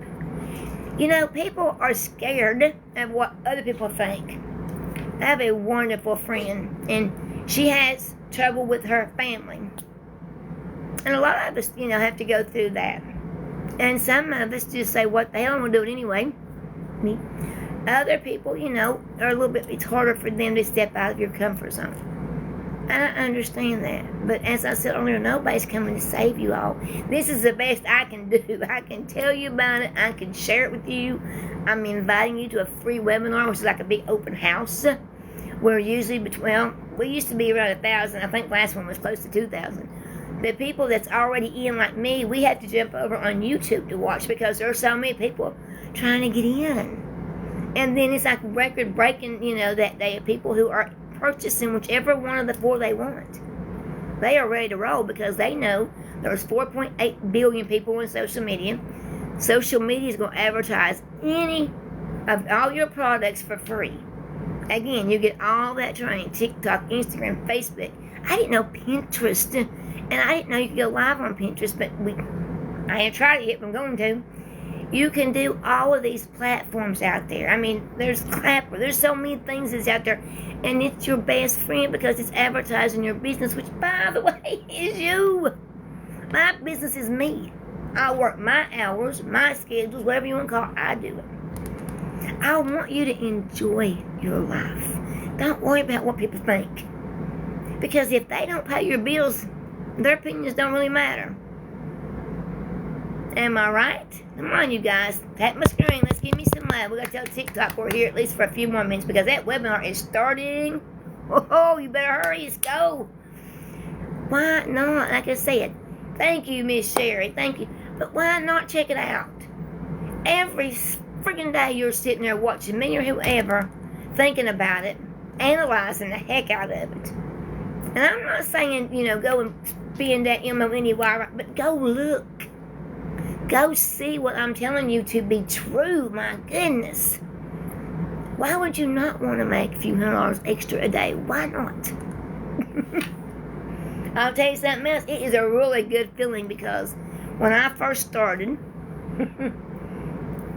People are scared of what other people think. I have a wonderful friend, and she has trouble with her family. And a lot of us, have to go through that. And some of us just say, what the hell, I'm going to do it anyway. Other people, are a little bit, it's harder for them to step out of your comfort zone. I understand that. But as I said earlier, nobody's coming to save you all. This is the best I can do. I can tell you about it. I can share it with you. I'm inviting you to a free webinar, which is like a big open house. We're usually we used to be around 1,000. I think last one was close to 2,000. The people that's already in, like me, we have to jump over on YouTube to watch because there are so many people trying to get in. And then it's like record breaking, that they have people who are purchasing whichever one of the 4 they want. They are ready to roll because they know there's 4.8 billion people in social media. Social media is going to advertise any of all your products for free. Again, you get all that training: TikTok, Instagram, Facebook. I didn't know Pinterest, and I didn't know you could go live on Pinterest, but I ain't tried it yet, but I'm going to. You can do all of these platforms out there. I mean, there's Clapper. There's so many things that's out there. And it's your best friend because it's advertising your business, which, by the way, is you. My business is me. I work my hours, my schedules, whatever you want to call it, I do it. I want you to enjoy your life. Don't worry about what people think. Because if they don't pay your bills, their opinions don't really matter. Am I right? Come on, you guys. Tap my screen. Let's give me some love. We got to tell TikTok we're here at least for a few more minutes because that webinar is starting. Oh, you better hurry. Let's go. Why not? Like I said, thank you, Miss Sherry. Thank you. But why not check it out? Every freaking day you're sitting there watching me or whoever, thinking about it, analyzing the heck out of it. And I'm not saying, go and spend that M-O-N-E-Y, but go look. Go see what I'm telling you to be true. My goodness. Why would you not want to make a few $100 extra a day? Why not? I'll tell you something else. It is a really good feeling because when I first started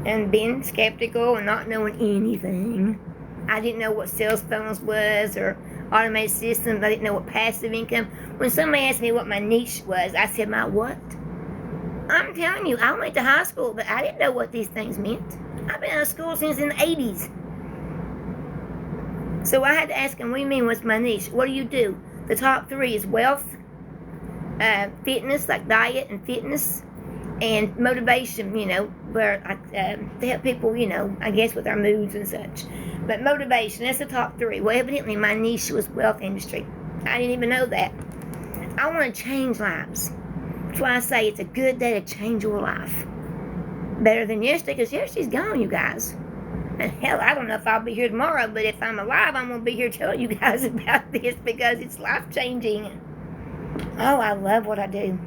and being skeptical and not knowing anything, I didn't know what sales funnels was or automated systems. I didn't know what passive income. When somebody asked me what my niche was, I said, my what? I'm telling you, I went to high school, but I didn't know what these things meant. I've been out of school since in the 80s. So I had to ask him, what do you mean, what's my niche? What do you do? The top 3 is wealth, fitness, like diet and fitness, and motivation, where to help people, I guess with our moods and such. But motivation, that's the top 3. Well, evidently my niche was wealth industry. I didn't even know that. I want to change lives. That's why I say it's a good day to change your life. Better than yesterday, because yesterday's gone, you guys. And hell, I don't know if I'll be here tomorrow, but if I'm alive, I'm going to be here telling you guys about this because it's life-changing. Oh, I love what I do.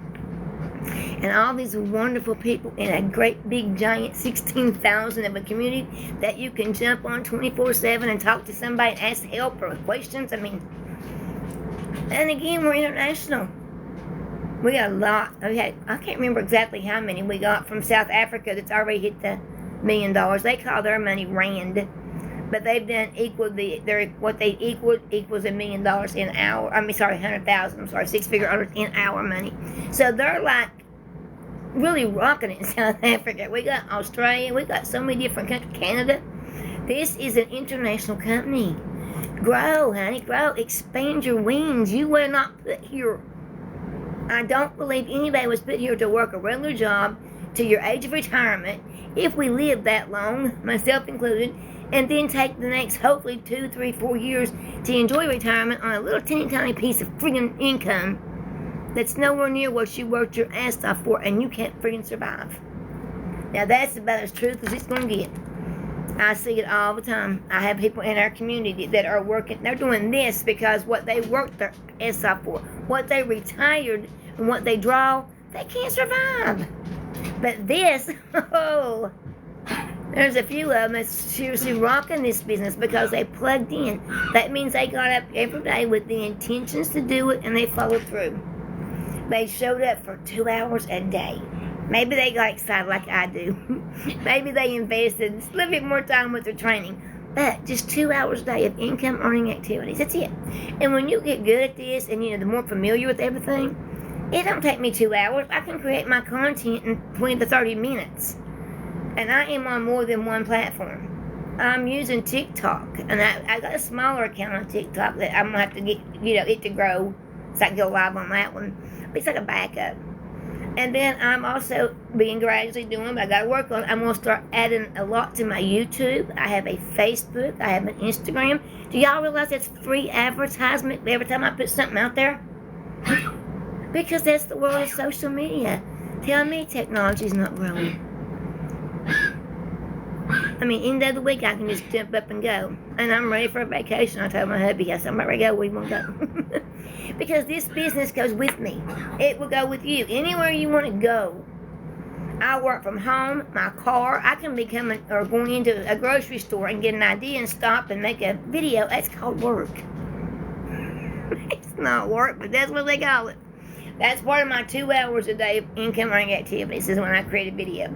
And all these wonderful people in a great big giant 16,000 of a community that you can jump on 24/7 and talk to somebody and ask help or questions. I mean, and again, we're international. We got a lot. I can't remember exactly how many we got from South Africa that's already hit the $1 million. They call their money rand, but they've done what they equals $1 million in our. 100,000. 6-figure orders in our money. So they're like really rocking it in South Africa. We got Australia. We got so many different countries. Canada. This is an international company. Grow, honey, grow. Expand your wings. You were not put here. I don't believe anybody was put here to work a regular job to your age of retirement, if we live that long, myself included, and then take the next, hopefully, 2, 3, 4 years to enjoy retirement on a little teeny tiny piece of friggin' income. that's nowhere near what you worked your ass off for, and you can't freaking survive. Now that's about as truth as it's going to get. I see it all the time. I have people in our community that are working, they're doing this because what they worked their ass off for, what they retired, and what they draw, they can't survive. But this, oh, there's a few of them that's seriously rocking this business because they plugged in. That means they got up every day with the intentions to do it, and they followed through. They showed up for 2 hours a day. Maybe they got excited like I do. Maybe they invested a little bit more time with their training. But just 2 hours a day of income earning activities. That's it. And when you get good at this and the more familiar with everything, it don't take me 2 hours. I can create my content in 20 to 30 minutes. And I am on more than one platform. I'm using TikTok. And I got a smaller account on TikTok that I'm going to have to get it to grow so I can go live on that one. But it's like a backup. And then I'm also being gradually doing, but I got to work on it. I'm going to start adding a lot to my YouTube. I have a Facebook. I have an Instagram. Do y'all realize that's free advertisement every time I put something out there? Because that's the world of social media. Tell me technology is not growing. I mean, end of the week, I can just jump up and go. And I'm ready for a vacation. I told my hubby, yes, I'm ready to go. We won't go. Because this business goes with me. It will go with you. Anywhere you want to go. I work from home, my car. I can be coming or going into a grocery store and get an idea and stop and make a video. That's called work. It's not work, but that's what they call it. That's part of my 2 hours a day of income earning activities is when I create a video.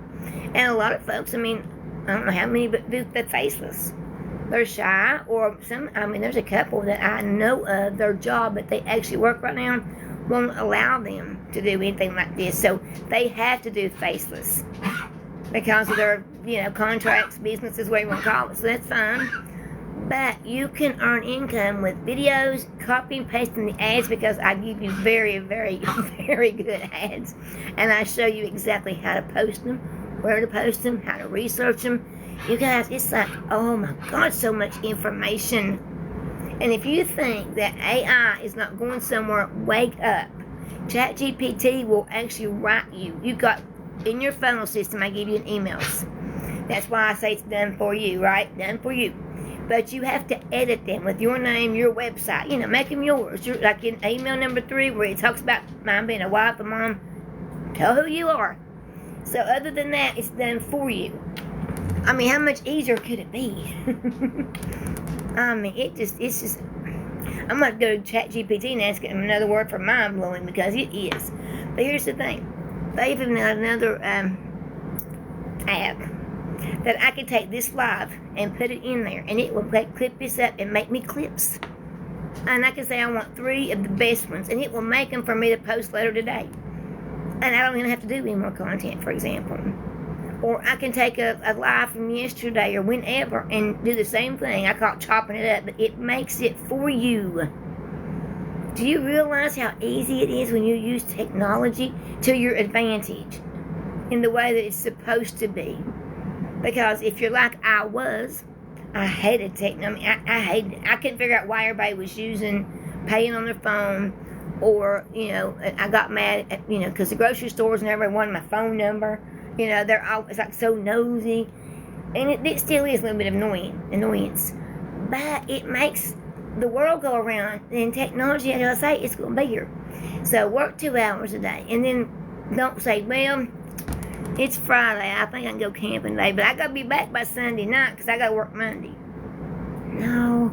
And a lot of folks, I mean, I don't know how many, but they're faceless. They're shy, or there's a couple that I know of, their job that they actually work right now won't allow them to do anything like this. So they have to do faceless because of their, contracts, businesses, whatever you want to call it. So that's fine. But you can earn income with videos, copy and pasting the ads because I give you very, very, very good ads. And I show you exactly how to post them, where to post them, how to research them. You guys, it's like, oh my God, so much information. And if you think that AI is not going somewhere, wake up. ChatGPT will actually write you. You got, in your funnel system, I give you an emails. That's why I say it's done for you, right? Done for you. But you have to edit them with your name, your website. Make them yours. Like in email number 3 where it talks about mom being a wife, a mom. Tell who you are. So other than that, it's done for you. I mean, how much easier could it be? I mean, it's just, I'm going to go to ChatGPT and ask him another word for mind-blowing because it is. But here's the thing. They even have another app that I can take this live and put it in there, and it will clip this up and make me clips. And I can say I want 3 of the best ones, and it will make them for me to post later today. And I don't even have to do any more content, for example. Or I can take a live from yesterday or whenever and do the same thing. I call it chopping it up, but it makes it for you. Do you realize how easy it is when you use technology to your advantage in the way that it's supposed to be? Because if you're like I was, I hated technology. I hated it. I couldn't figure out why everybody was paying on their phone. Or, I got mad at, because the grocery stores and everybody wanted my phone number. They're always like so nosy. And it still is a little bit of annoyance. But it makes the world go around. And technology, as I say, it's going to be here. So work 2 hours a day. And then don't say, well, it's Friday. I think I can go camping today. But I got to be back by Sunday night because I got to work Monday. No.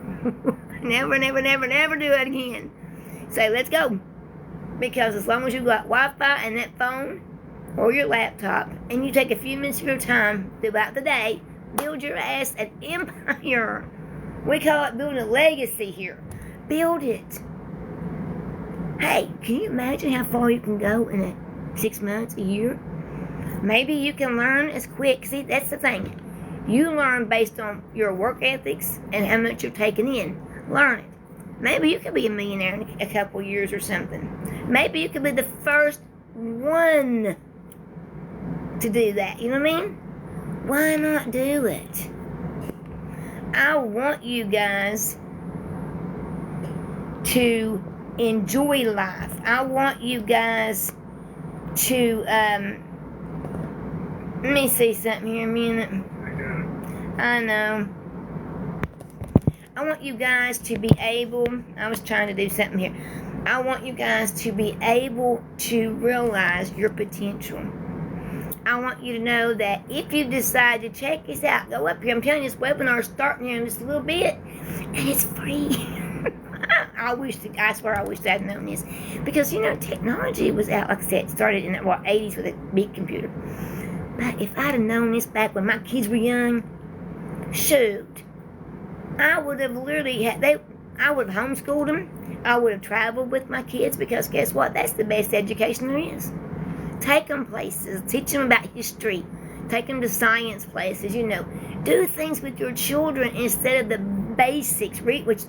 Never, never, never, never do it again. Say, let's go. Because as long as you got Wi-Fi and that phone or your laptop, and you take a few minutes of your time throughout the day, build your ass an empire. We call it building a legacy here. Build it. Hey, can you imagine how far you can go in 6 months, a year? Maybe you can learn as quick. See, that's the thing. You learn based on your work ethics and how much you're taking in. Learn it. Maybe you could be a millionaire in a couple years or something. Maybe you could be the first one to do that. You know what I mean? Why not do it? I want you guys to enjoy life. I want you guys to, let me see something here a minute. I know. I want you guys to be able, I was trying to do something here. I want you guys to be able to realize your potential. I want you to know that if you decide to check this out, go up here. I'm telling you, this webinar is starting here in just a little bit, and it's free. I swear I wish I'd known this. Because, technology was out, like I said, it started in the 80s with a big computer. But if I'd have known this back when my kids were young, shoot, I would have literally I would have homeschooled them. I would have traveled with my kids, because guess what? That's the best education there is. Take them places. Teach them about history. Take them to science places, Do things with your children instead of the basics.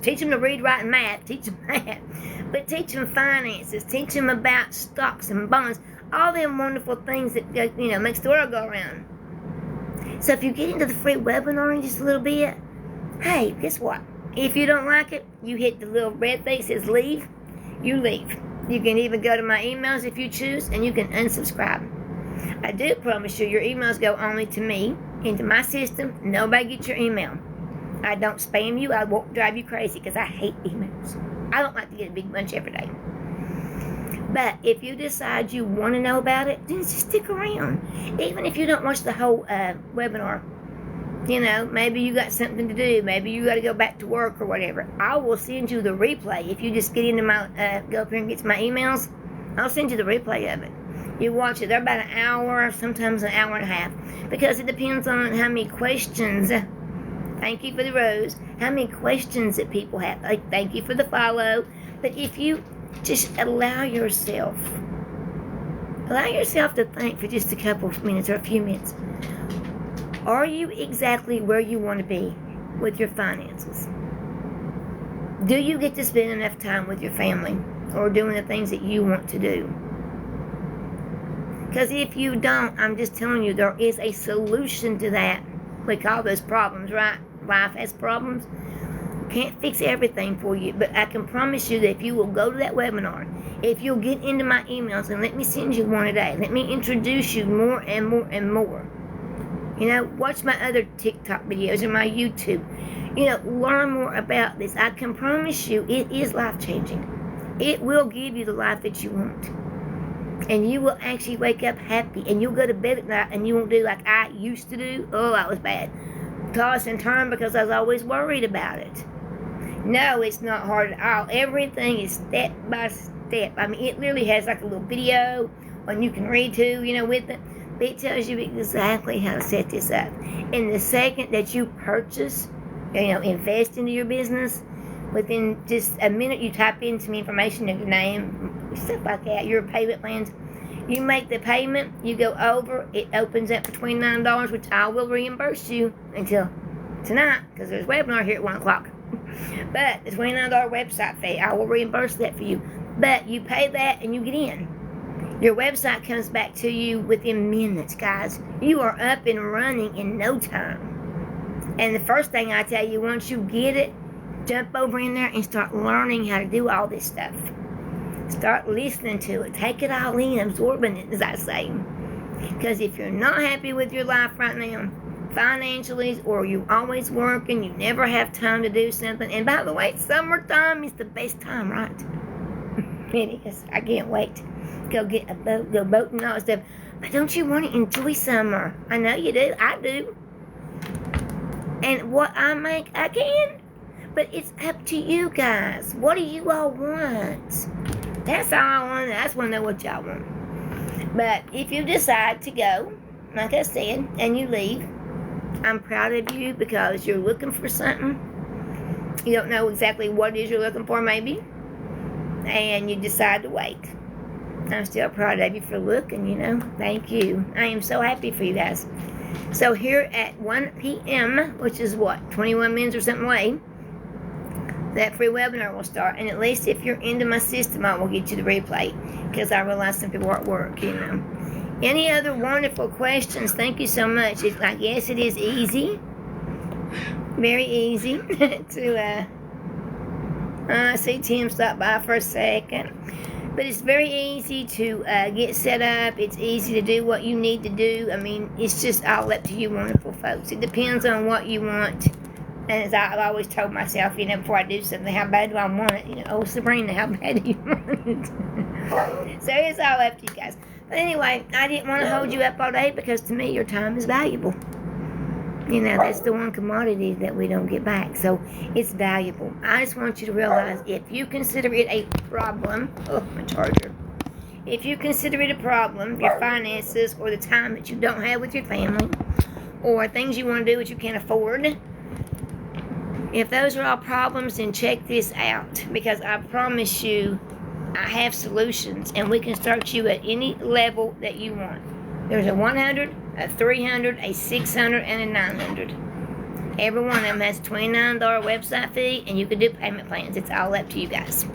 Teach them to read, write, and math. Teach them that. But teach them finances. Teach them about stocks and bonds. All them wonderful things that, makes the world go around. So if you get into the free webinar in just a little bit, hey, guess what? If you don't like it, you hit the little red thing that says leave. You leave. You can even go to my emails if you choose, and you can unsubscribe. I do promise you, your emails go only to me, into my system. Nobody gets your email. I don't spam you. I won't drive you crazy, because I hate emails. I don't like to get a big bunch every day. But if you decide you want to know about it, then just stick around. Even if you don't watch the whole webinar. Maybe you got something to do. Maybe you got to go back to work or whatever. I will send you the replay. If you just get into my, go up here and get to my emails, I'll send you the replay of it. You watch it. They're about an hour, sometimes an hour and a half. Because it depends on how many questions. Thank you for the rose. How many questions that people have. Like, thank you for the follow. But if you just allow yourself to think for just a couple of minutes or a few minutes. Are you exactly where you want to be with your finances? Do you get to spend enough time with your family or doing the things that you want to do? Because if you don't, I'm just telling you, there is a solution to that. We call those problems, right? Life has problems. Can't fix everything for you, but I can promise you that if you will go to that webinar, if you'll get into my emails and let me send you one a day, let me introduce you more and more and more. Watch my other TikTok videos and my YouTube. Learn more about this. I can promise you it is life-changing. It will give you the life that you want. And you will actually wake up happy. And you'll go to bed at night and you won't do like I used to do. Oh, that was bad. Toss and turn because I was always worried about it. No, it's not hard at all. Everything is step by step. I mean, it literally has like a little video and you can read to, with it. It tells you exactly how to set this up. And the second that you purchase, invest into your business, within just a minute you type in some information of your name, stuff like that, your payment plans. You make the payment, you go over, it opens up for $29, which I will reimburse you until tonight, because there's a webinar here at 1 o'clock. But the $29 website fee, I will reimburse that for you. But you pay that and you get in. Your website comes back to you within minutes, guys. You are up and running in no time. And the first thing I tell you, once you get it, jump over in there and start learning how to do all this stuff. Start listening to it. Take it all in, absorbing it, as I say. Because if you're not happy with your life right now, financially, or you're always working, you never have time to do something. And by the way, summertime is the best time, right? It is. I can't wait. Go get a boat, go boating and all that stuff. But don't you want to enjoy summer? I know you do. I do. And what I make, I can. But it's up to you guys. What do you all want? That's all I want. I just want to know what y'all want. But if you decide to go, like I said, and you leave, I'm proud of you because you're looking for something. You don't know exactly what it is you're looking for, maybe. And you decide to wait. I'm still proud of you for looking, Thank you. I am so happy for you guys. So here at 1 p.m., which is what, 21 minutes or something away, that free webinar will start. And at least if you're into my system, I will get you the replay. Because I realize some people are at work, Any other wonderful questions? Thank you so much. I guess it is easy. Very easy to I see Tim stopped by for a second. But it's very easy to get set up. It's easy to do what you need to do. I mean, it's just all up to you wonderful folks. It depends on what you want. And as I've always told myself, before I do something, how bad do I want it? Oh, Sabrina, how bad do you want it? So it's all up to you guys. But anyway, I didn't want to hold you up all day because to me, your time is valuable. That's the one commodity that we don't get back. So it's valuable. I just want you to realize if you consider it a problem, my charger. If you consider it a problem, your finances or the time that you don't have with your family or things you want to do that you can't afford, if those are all problems, then check this out because I promise you I have solutions and we can start you at any level that you want. There's a 100, a 300, a 600, and a 900. Every one of them has a $29 website fee, and you can do payment plans. It's all up to you guys.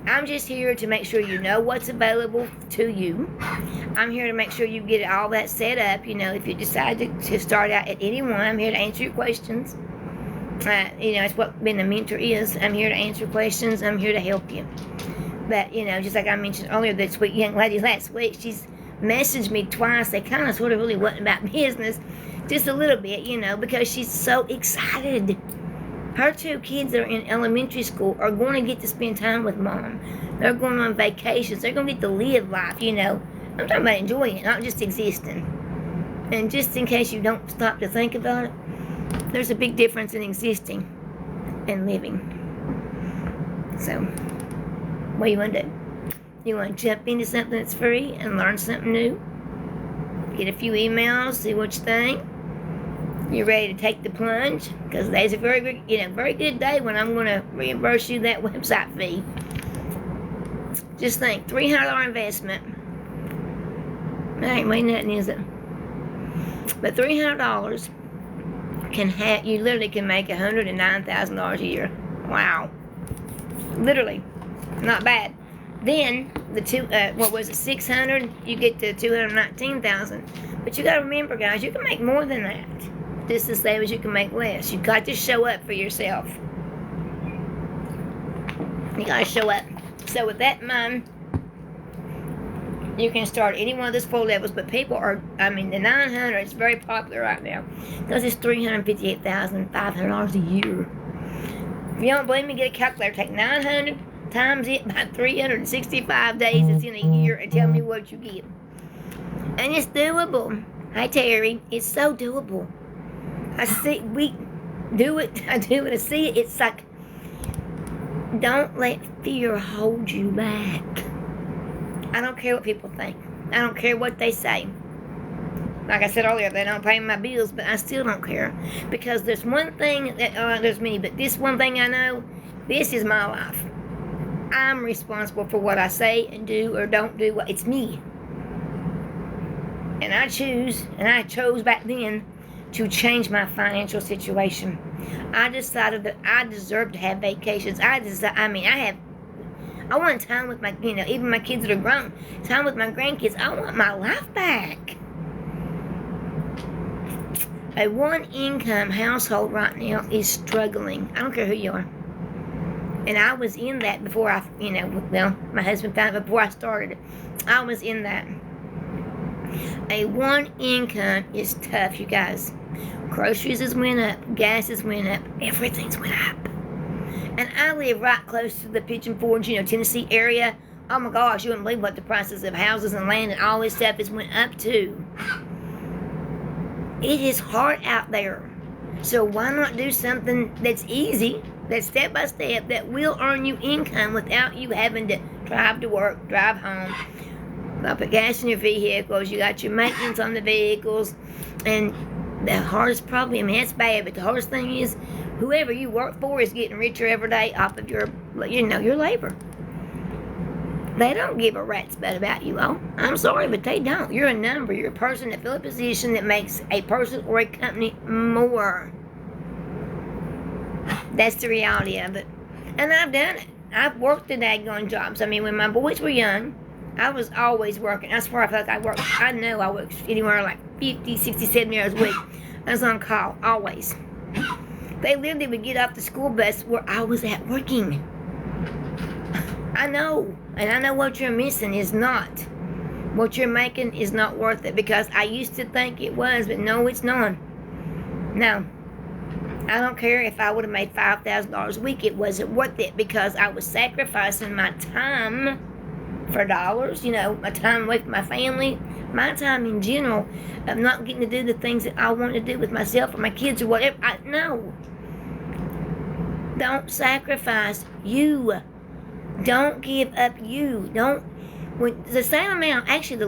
I'm just here to make sure you know what's available to you. I'm here to make sure you get all that set up. If you decide to start out at any one, I'm here to answer your questions. It's what being a mentor is. I'm here to answer questions. I'm here to help you. But, just like I mentioned earlier, that sweet young lady last week, she's messaged me twice. They kind of sort of really wasn't about business, just a little bit, because she's so excited. Her 2 kids that are in elementary school are going to get to spend time with mom. They're going on vacations. They're going to get to live life, I'm talking about enjoying it, not just existing. And just in case you don't stop to think about it, there's a big difference in existing and living. So, what do you want to do? You want to jump into something that's free and learn something new? Get a few emails, see what you think. You're ready to take the plunge? Because today's a very good day when I'm going to reimburse you that website fee. Just think, $300 investment. That ain't really nothing, is it? But $300 you literally can make $109,000 a year. Wow. Literally. Not bad. Then the 600, you get to 219,000. But you got to remember, guys, you can make more than that. Just the same as you can make less. You got to show up for yourself. You got to show up. So with that in mind, you can start any one of those 4 levels. But people the 900 is very popular right now because it's $358,500 a year. If you don't believe me, get a calculator. Take 900. Times it by 365 days it's in a year and tell me what you get. And it's doable. Hi, Terry. It's so doable. I see, we do it. I do it. I see it. It's like, don't let fear hold you back. I don't care what people think. I don't care what they say. Like I said earlier, they don't pay my bills, but I still don't care. Because there's one thing that, there's many, but this one thing I know, this is my life. I'm responsible for what I say and do or don't do. It's me. And I chose back then to change my financial situation. I decided that I deserve to have vacations. I want time with my, even my kids that are grown, time with my grandkids. I want my life back. A one-income household right now is struggling. I don't care who you are. And I was in that before my husband found it before I started. I was in that. A one income is tough, you guys. Groceries has went up, gas has went up, everything's went up. And I live right close to the Pigeon Forge, Tennessee area. Oh my gosh, you wouldn't believe what the prices of houses and land and all this stuff has went up to. It is hard out there. So why not do something that's easy, that's step by step, that will earn you income without you having to drive to work, drive home, put gas in your vehicles, you got your maintenance on the vehicles, and the hardest problem, that's bad, but the hardest thing is whoever you work for is getting richer every day off of your labor. They don't give a rat's butt about you all. I'm sorry, but they don't. You're a number. You're a person that fills a position that makes a person or a company more. That's the reality of it. And I've done it. I've worked the daggone jobs. When my boys were young, I was always working. I swear I felt like I know I worked anywhere like 50, 60, 70 hours a week. I was on call, always. They literally would get off the school bus where I was at working. I know, and I know what you're missing is not. What you're making is not worth it, because I used to think it was, but no, it's not. No. I don't care if I would have made $5,000 a week. It wasn't worth it, because I was sacrificing my time for dollars, my time away from my family, my time in general, of not getting to do the things that I want to do with myself or my kids or whatever. No. Don't sacrifice you. Don't give up you. Don't. With the same amount, actually, the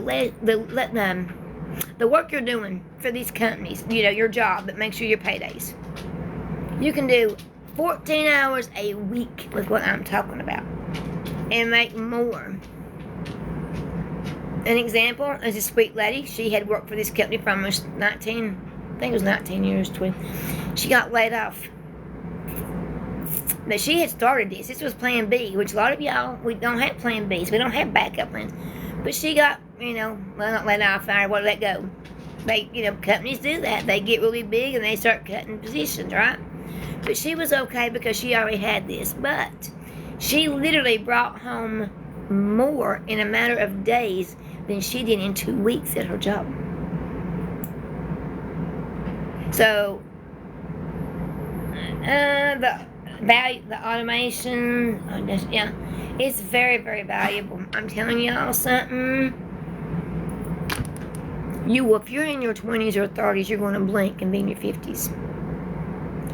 work you're doing for these companies, your job that makes you your paydays. You can do 14 hours a week with what I'm talking about and make more. An example is a sweet lady. She had worked for this company for almost 19 years, 20. She got laid off. But she had started this. This was plan B, which a lot of y'all, we don't have plan Bs. We don't have backup plans. But she got, not laid off, fired, let go. They, companies do that. They get really big and they start cutting positions, right? But she was okay because she already had this. But she literally brought home more in a matter of days than she did in 2 weeks at her job. So, the automation, it's very, very valuable. I'm telling y'all something. If you're in your 20s or 30s, you're going to blink and be in your 50s.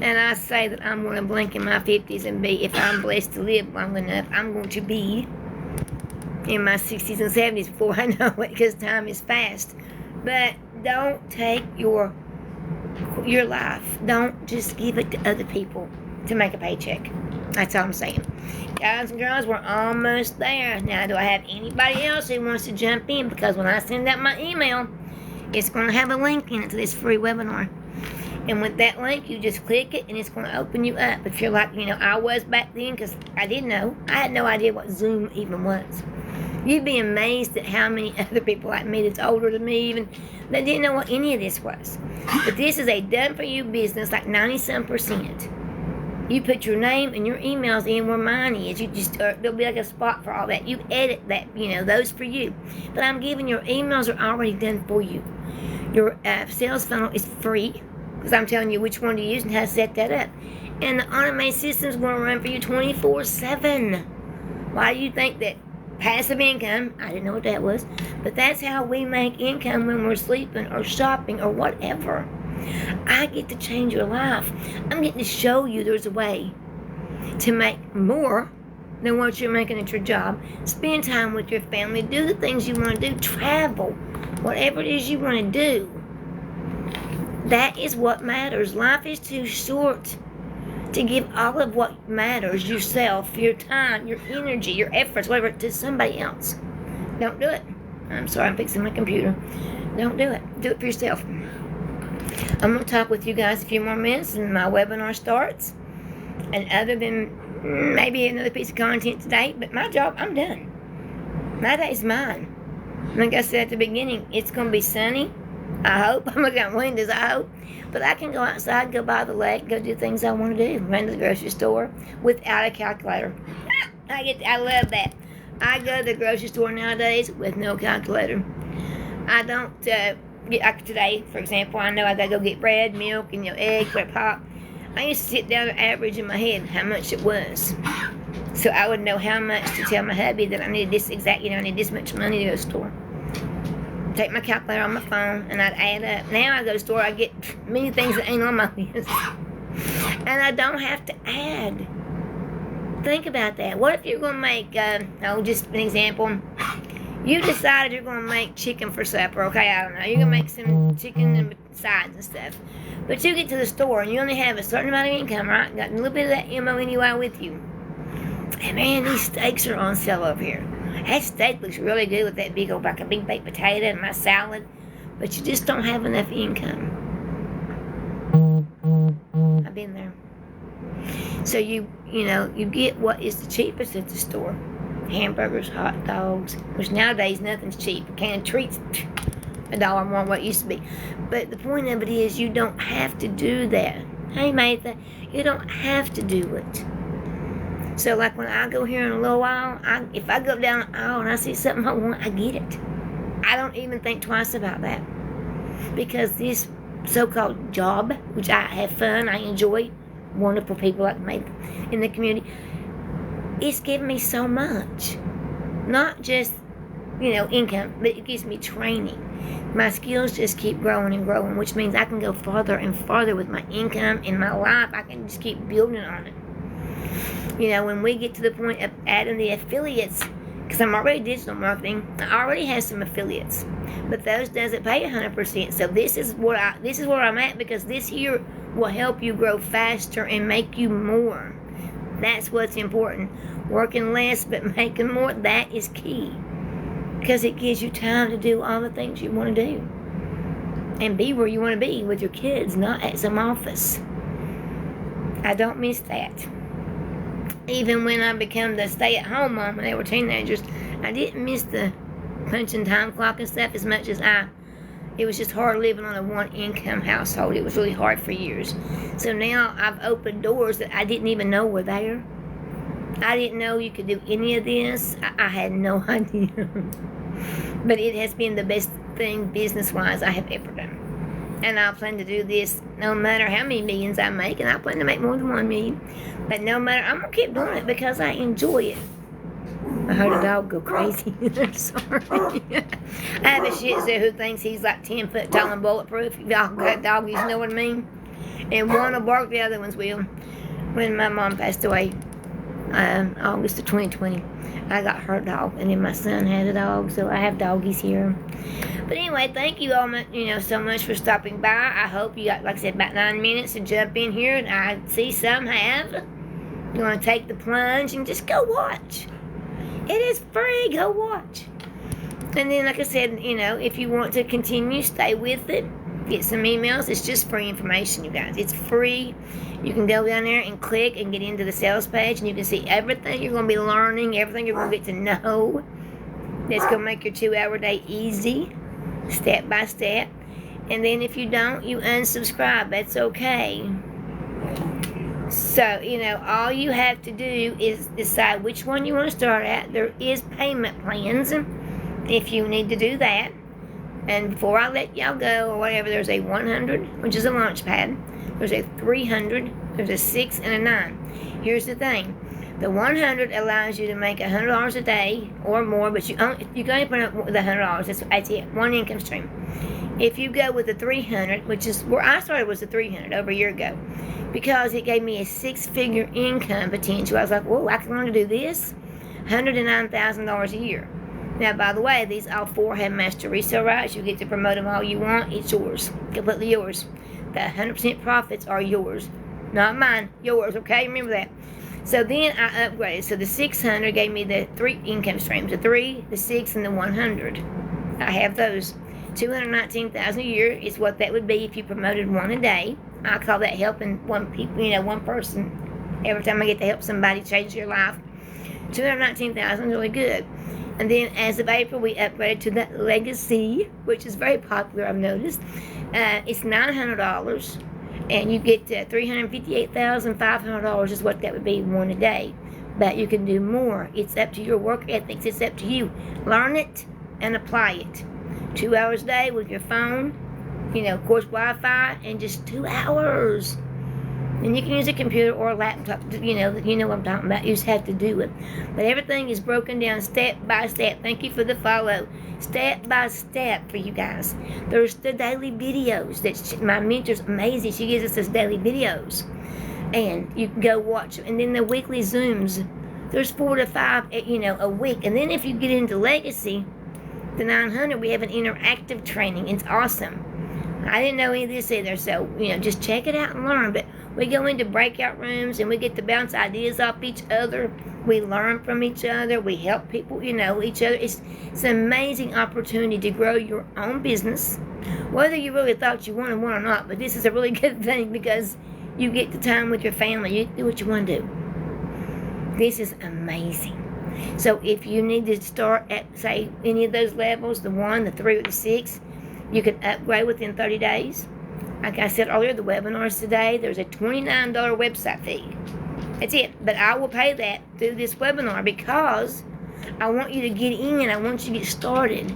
And I say that I'm going to blink in my 50s and be, if I'm blessed to live long enough, I'm going to be in my 60s and 70s before I know it, because time is fast. But don't take your life. Don't just give it to other people to make a paycheck. That's all I'm saying. Guys and girls, we're almost there. Now, do I have anybody else who wants to jump in? Because when I send out my email, it's going to have a link in it to this free webinar. And with that link, you just click it, and it's going to open you up. If you're like, I was back then, because I didn't know. I had no idea what Zoom even was. You'd be amazed at how many other people like me that's older than me even, that didn't know what any of this was. But this is a done-for-you business, like 90-some%. You put your name and your emails in where mine is. There'll be like a spot for all that. You edit that, those for you. But I'm giving your emails are already done for you. Your sales funnel is free, because I'm telling you which one to use and how to set that up. And the automated system's going to run for you 24/7. Why do you think that passive income, I didn't know what that was, but that's how we make income when we're sleeping or shopping or whatever. I get to change your life. I'm getting to show you there's a way to make more than what you're making at your job. Spend time with your family. Do the things you want to do. Travel. Whatever it is you want to do. That is what matters. Life is too short to give all of what matters, yourself, your time, your energy, your efforts, whatever, to somebody else. Don't do it. I'm sorry, I'm fixing my computer. Don't do it. Do it for yourself. I'm going to talk with you guys a few more minutes and my webinar starts. And other than maybe another piece of content today, but my job, I'm done. My day's mine. Like I said at the beginning, it's going to be sunny. I hope. I'm looking at windows, I hope. But I can go outside, go by the lake, go do things I want to do. Run to the grocery store without a calculator. I love that. I go to the grocery store nowadays with no calculator. I don't like today, for example, I know I gotta go get bread, milk, and eggs, pop. I used to sit down and average in my head how much it was, so I would know how much to tell my hubby that I needed this exact. I need this much money to go to the store. Take my calculator on my phone and I'd add up. Now I go to the store, I get many things that ain't on my list, and I don't have to add. Think about that. What if you're gonna make? Just an example. You decided you're going to make chicken for supper, okay? I don't know. You're going to make some chicken and sides and stuff. But you get to the store and you only have a certain amount of income, right? Got a little bit of that MONEY with you. And man, these steaks are on sale over here. That steak looks really good with that big old, like a big baked potato and my salad. But you just don't have enough income. I've been there. So you get what is the cheapest at the store. Hamburgers, hot dogs, which nowadays nothing's cheap. A can of treats, $1 more than what it used to be. But the point of it is, you don't have to do that. Hey, Martha, you don't have to do it. So, like when I go here in a little while, if I go down the aisle and I see something I want, I get it. I don't even think twice about that. Because this so-called job, which I have fun, I enjoy, wonderful people like me in the community, it's given me so much. Not just, income, but it gives me training. My skills just keep growing and growing, which means I can go farther and farther with my income and my life. I can just keep building on it. When we get to the point of adding the affiliates, because I'm already digital marketing, I already have some affiliates, but those doesn't pay 100%. So this is where I'm at, because this here will help you grow faster and make you more. That's what's important. Working less but making more, that is key, because it gives you time to do all the things you want to do and be where you want to be with your kids, not at some office. I don't miss that. Even when I became the stay-at-home mom when they were teenagers, I didn't miss the punching time clock and stuff as much as it was just hard living on a one-income household. It was really hard for years. So now I've opened doors that I didn't even know were there. I didn't know you could do any of this. I had no idea. But it has been the best thing business-wise I have ever done. And I plan to do this no matter how many millions I make, and I plan to make more than 1 million. But no matter, I'm going to keep doing it because I enjoy it. I heard a dog go crazy. I'm sorry. I have a Shih Tzu who thinks he's like 10 foot tall and bulletproof. Y'all got doggies, you know what I mean? And one will bark, the other ones will. When my mom passed away, August of 2020, I got her dog, and then my son had a dog, so I have doggies here. But anyway, thank you all, so much for stopping by. I hope you got, like I said, about 9 minutes to jump in here, and I see some have. You want to take the plunge and just go watch. It is free. Go watch. And then, like I said, if you want to continue, stay with it. Get some emails. It's just free information, you guys. It's free. You can go down there and click and get into the sales page, and you can see everything you're going to be learning, everything you're going to get to know. That's going to make your 2-hour day easy, step by step. And then if you don't, you unsubscribe. That's okay. So, all you have to do is decide which one you want to start at. There is payment plans if you need to do that. And before I let y'all go or whatever, there's a 100, which is a launch pad. There's a 300, there's a 6, and a 9. Here's the thing. The 100 allows you to make $100 a day or more, but you can only put up with $100. That's it, one income stream. If you go with the 300, which is where I started, was the 300 over a year ago, because it gave me a 6-figure income potential. I was like, whoa, I can learn to do this? $109,000 a year. Now, by the way, these all 4 have master resale rights. You get to promote them all you want. It's yours, completely yours. The 100% profits are yours, not mine. Yours, okay? Remember that. So then I upgraded. So the 600 gave me the 3 income streams: the 3, the 6, and the 100. I have those. $219,000 a year is what that would be if you promoted 1 a day. I call that helping one person. Every time I get to help somebody change their life, $219,000 is really good. And then as of April, we upgraded to the Legacy, which is very popular, I've noticed. It's $900, and you get $358,500 is what that would be 1 a day. But you can do more. It's up to your work ethics. It's up to you. Learn it and apply it. 2 hours a day with your phone, of course, Wi-Fi, and just 2 hours. And you can use a computer or a laptop, you know what I'm talking about. You just have to do it. But everything is broken down step by step. Thank you for the follow. Step by step for you guys. There's the daily videos. My mentor's amazing. She gives us those daily videos. And you can go watch them. And then the weekly Zooms. There's 4 to 5, a week. And then if you get into Legacy, the 900, we have an interactive training. It's awesome. I didn't know any of this either, so, just check it out and learn. But we go into breakout rooms, and we get to bounce ideas off each other. We learn from each other. We help people, each other. It's an amazing opportunity to grow your own business, whether you really thought you wanted one or not. But this is a really good thing because you get the time with your family. You do what you want to do. This is amazing. So if you need to start at, say, any of those levels, the 1, the 3, or the 6, you can upgrade within 30 days. Like I said earlier, the webinars today, there's a $29 website fee. That's it. But I will pay that through this webinar because I want you to get in. I want you to get started.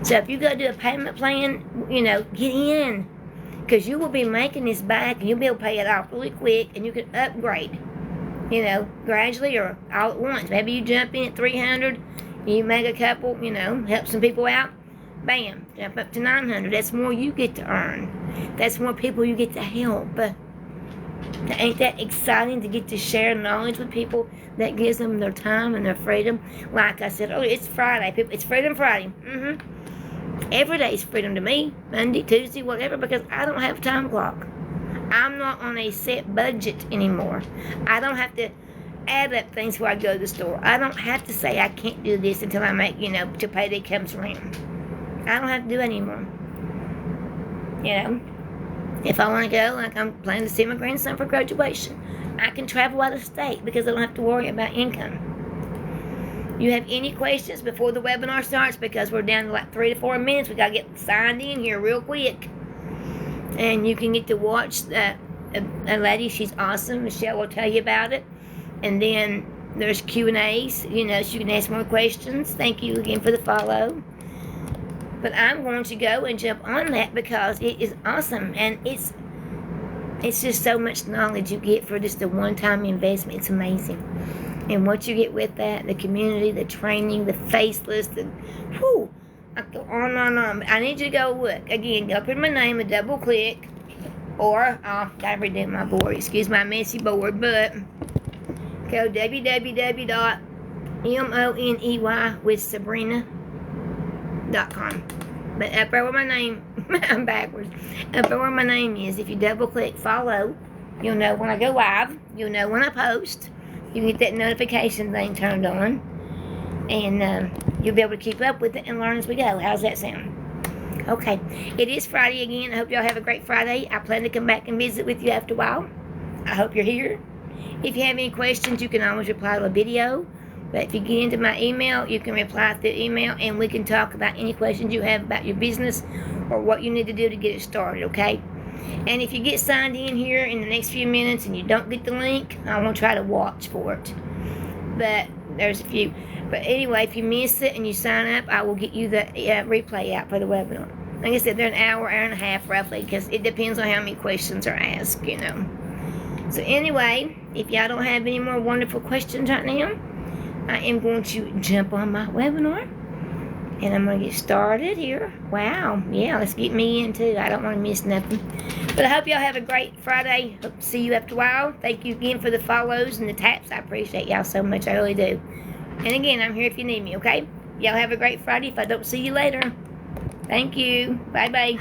So if you go do a payment plan, get in. Because you will be making this back and you'll be able to pay it off really quick and you can upgrade, gradually or all at once. Maybe you jump in at 300, you make a couple, help some people out. Bam, jump up to 900. That's more you get to earn. That's more people you get to help. Ain't that exciting to get to share knowledge with people that gives them their time and their freedom? Like I said earlier, it's Friday, people. It's Freedom Friday. Every day is freedom to me. Monday, Tuesday, whatever, because I don't have a time clock. I'm not on a set budget anymore. I don't have to add up things before I go to the store. I don't have to say I can't do this until I make, till payday comes around. I don't have to do it anymore. If I want to go, like I'm planning to see my grandson for graduation, I can travel out of state because I don't have to worry about income. You have any questions before the webinar starts? Because we're down to like 3 to 4 minutes. We got to get signed in here real quick. And you can get to watch a lady. She's awesome. Michelle will tell you about it. And then there's Q&As, so you can ask more questions. Thank you again for the follow. But I'm going to go and jump on that because it is awesome. And it's just so much knowledge you get for just a one-time investment. It's amazing. And what you get with that, the community, the training, the faceless, I go on and on. I need you to go look. Again, go put my name and double click. Or, gotta redo my board. Excuse my messy board, but go www.moneywithsabrina.com. But up there where my name, I'm backwards. Up there where my name is, if you double click follow, you'll know when I go live. You'll know when I post. You can get that notification thing turned on. And you'll be able to keep up with it and learn as we go. How's that sound? Okay. It is Friday again. I hope y'all have a great Friday. I plan to come back and visit with you after a while. I hope you're here. If you have any questions, you can always reply to a video. But if you get into my email, you can reply through email. And we can talk about any questions you have about your business or what you need to do to get it started, okay? And if you get signed in here in the next few minutes and you don't get the link, I'm going to try to watch for it. But there's a few. But anyway, if you miss it and you sign up, I will get you the replay out for the webinar. Like I said, they're an hour and a half roughly because it depends on how many questions are asked, So anyway, if y'all don't have any more wonderful questions right now, I am going to jump on my webinar. And I'm going to get started here. Wow. Yeah, let's get me in too. I don't want to miss nothing. But I hope y'all have a great Friday. Hope to see you after a while. Thank you again for the follows and the taps. I appreciate y'all so much. I really do. And again, I'm here if you need me, okay? Y'all have a great Friday if I don't see you later. Thank you. Bye-bye.